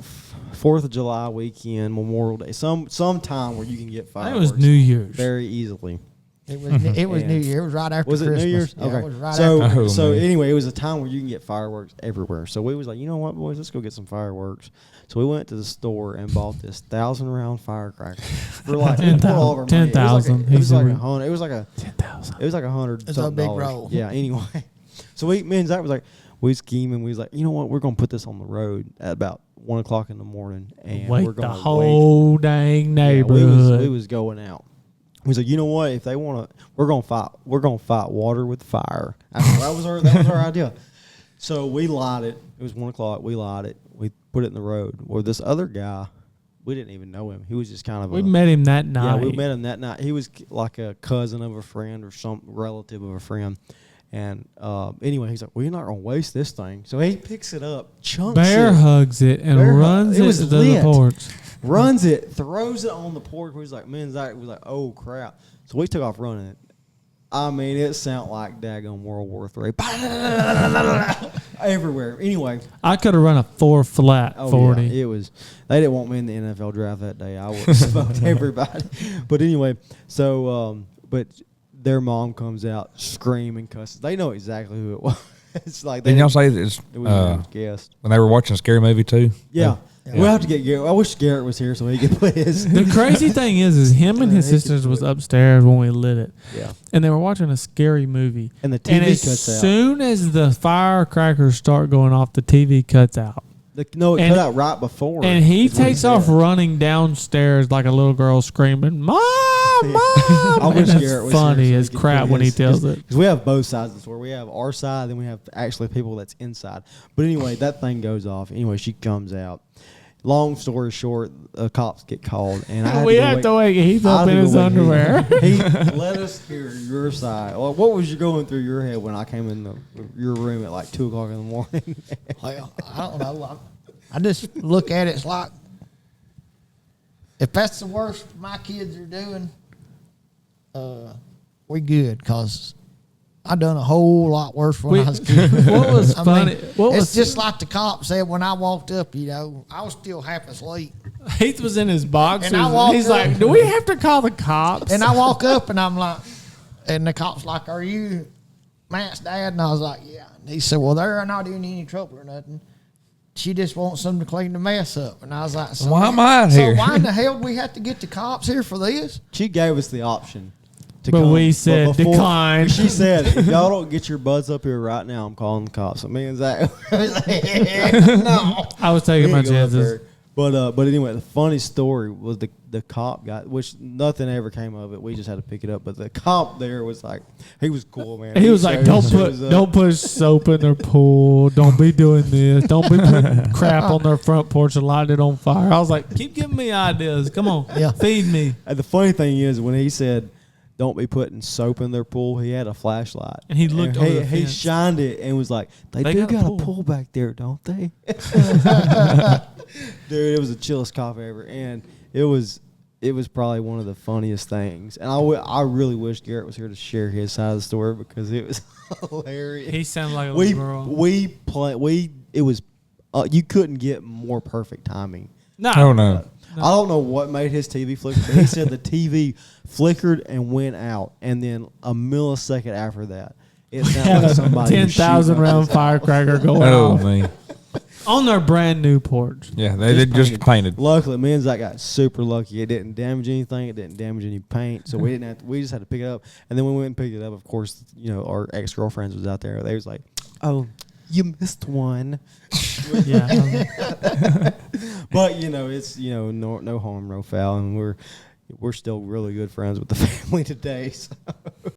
4th of July weekend, Memorial Day, some time where you can get I fireworks. think it was New Year's. Very easily. It was New Year. It was right after Was it Christmas. New Year's? Yeah, Okay. it was right so after. Oh, so man. anyway, it was a time where you can get fireworks everywhere. So we was like, you know what, boys, let's go get some fireworks. So we went to the store and bought this 1,000-round firecracker for like 10,000. 10,000. It was like He's a- 100. It was like a 10,000. It was like $100. It's a something big dollars. roll. Yeah. Anyway, so me and Zach was like, we scheming. We was like, you know what, we're gonna put this on the road at about 1 o'clock in the morning, and we're Wake the gonna whole dang Yeah, neighborhood. we was going out. We was like, you know what? If they want to, we're gonna fight water with fire. That was our idea. So we lied it. It was 1 o'clock. We lied it. We put it in the road. Well, this other guy, we didn't even know him. He was just kind of We met him that night. Yeah, we met him that night. He was like a cousin of a friend or some relative of a friend. And anyway, he's like, well, you're not going to waste this thing. So he picks it up, chunks Bear it. hugs it and Bear runs it it was to the lit. porch. Runs it, throws it on the porch. We was like, me and Zach was like, oh, crap. So we took off running it. I mean, it sounded like daggone World War III. Everywhere. Anyway. I could have run a 4 flat 40. Yeah, it was. They didn't want me in the NFL draft that day. I would have smoked everybody. But anyway, so, but their mom comes out screaming, cusses. They know exactly who it was. It's like Didn't y'all say that it's, it was a guest. when they were watching a scary movie too? Yeah. We'll have to get Garrett. I wish Garrett was here so he could put his. The crazy thing is him and his sisters was upstairs when we lit it. Yeah. And they were watching a scary movie. And the TV and as cuts out. soon as the firecrackers start going off, the TV cuts out. No, it And- cut out right before. And he is what takes said. off running downstairs like a little girl screaming, "Mom, Mom!" I wish And Garrett was funny here so as he could crap put when he his- tells it. Because we have both sides of the story. We have our side, then we have actually people that's inside. But anyway, that thing goes off. Anyway, she comes out. Long story short, cops get called, and I had We to have to wake Heath I up had in to his go wake underwear. Heath, let us hear your side. Well, what was you going through your head when I came in your room at like 2 o'clock in the morning? Well, I don't know. I just look at it. It's like if that's the worst my kids are doing, we good because I done a whole lot worse when I was a kid. What was I funny? mean, What it's was just like the cop said when I walked up. You know, I was still half asleep, Heath was in his boxers. And I walked He's up- like, "Do we have to call the cops?" and I walk up and I'm like, and the cop's like, "Are you Matt's dad?" And I was like, "Yeah." And he said, "Well, they're not in any trouble or nothing. She just wants them to clean the mess up." And I was like, so Why am I out here? So why in the hell do we have to get the cops here for this? She gave us the option. To But come, we said before- decline. She said, if y'all don't get your butts up here right now, I'm calling the cops. So me and Zach was like, no. I was taking We my ain't going up chances. there. But anyway, the funny story was the cop guy, which nothing ever came of it. We just had to pick it up. But the cop there was like, he was cool, man. He was like, "Don't put soap in their pool. Don't be doing this. Don't be putting crap on their front porch and lighting it on fire." I was like, "Keep giving me ideas. Come on, Yeah. feed me." And the funny thing is, when he said, "Don't be putting soap in their pool," he had a flashlight. And he looked over the he fence. shined it and was like, They They do got a got pool." a pool back there, don't they?" Dude, it was the chillest cop ever. And it was probably one of the funniest things. And I really wish Garrett was here to share his side of the story because it was hilarious. He sounded like a little girl. It was you couldn't get more perfect timing. No, Oh no. I don't know what made his TV flicker, but he said the TV flickered and went out, and then a millisecond after that, it sounded like somebody 10,000 was round shooting. firecracker going Oh off man. on their brand new porch. Yeah, they did just painted. Luckily, me and Zach got super lucky. It didn't damage anything. It didn't damage any paint, so we didn't have to, we just had to pick it up. And then when we went and picked it up, of course, our ex girlfriends was out there. They was like, "Oh, you missed one." Yeah, But it's no harm, no foul, and we're still really good friends with the family today. So.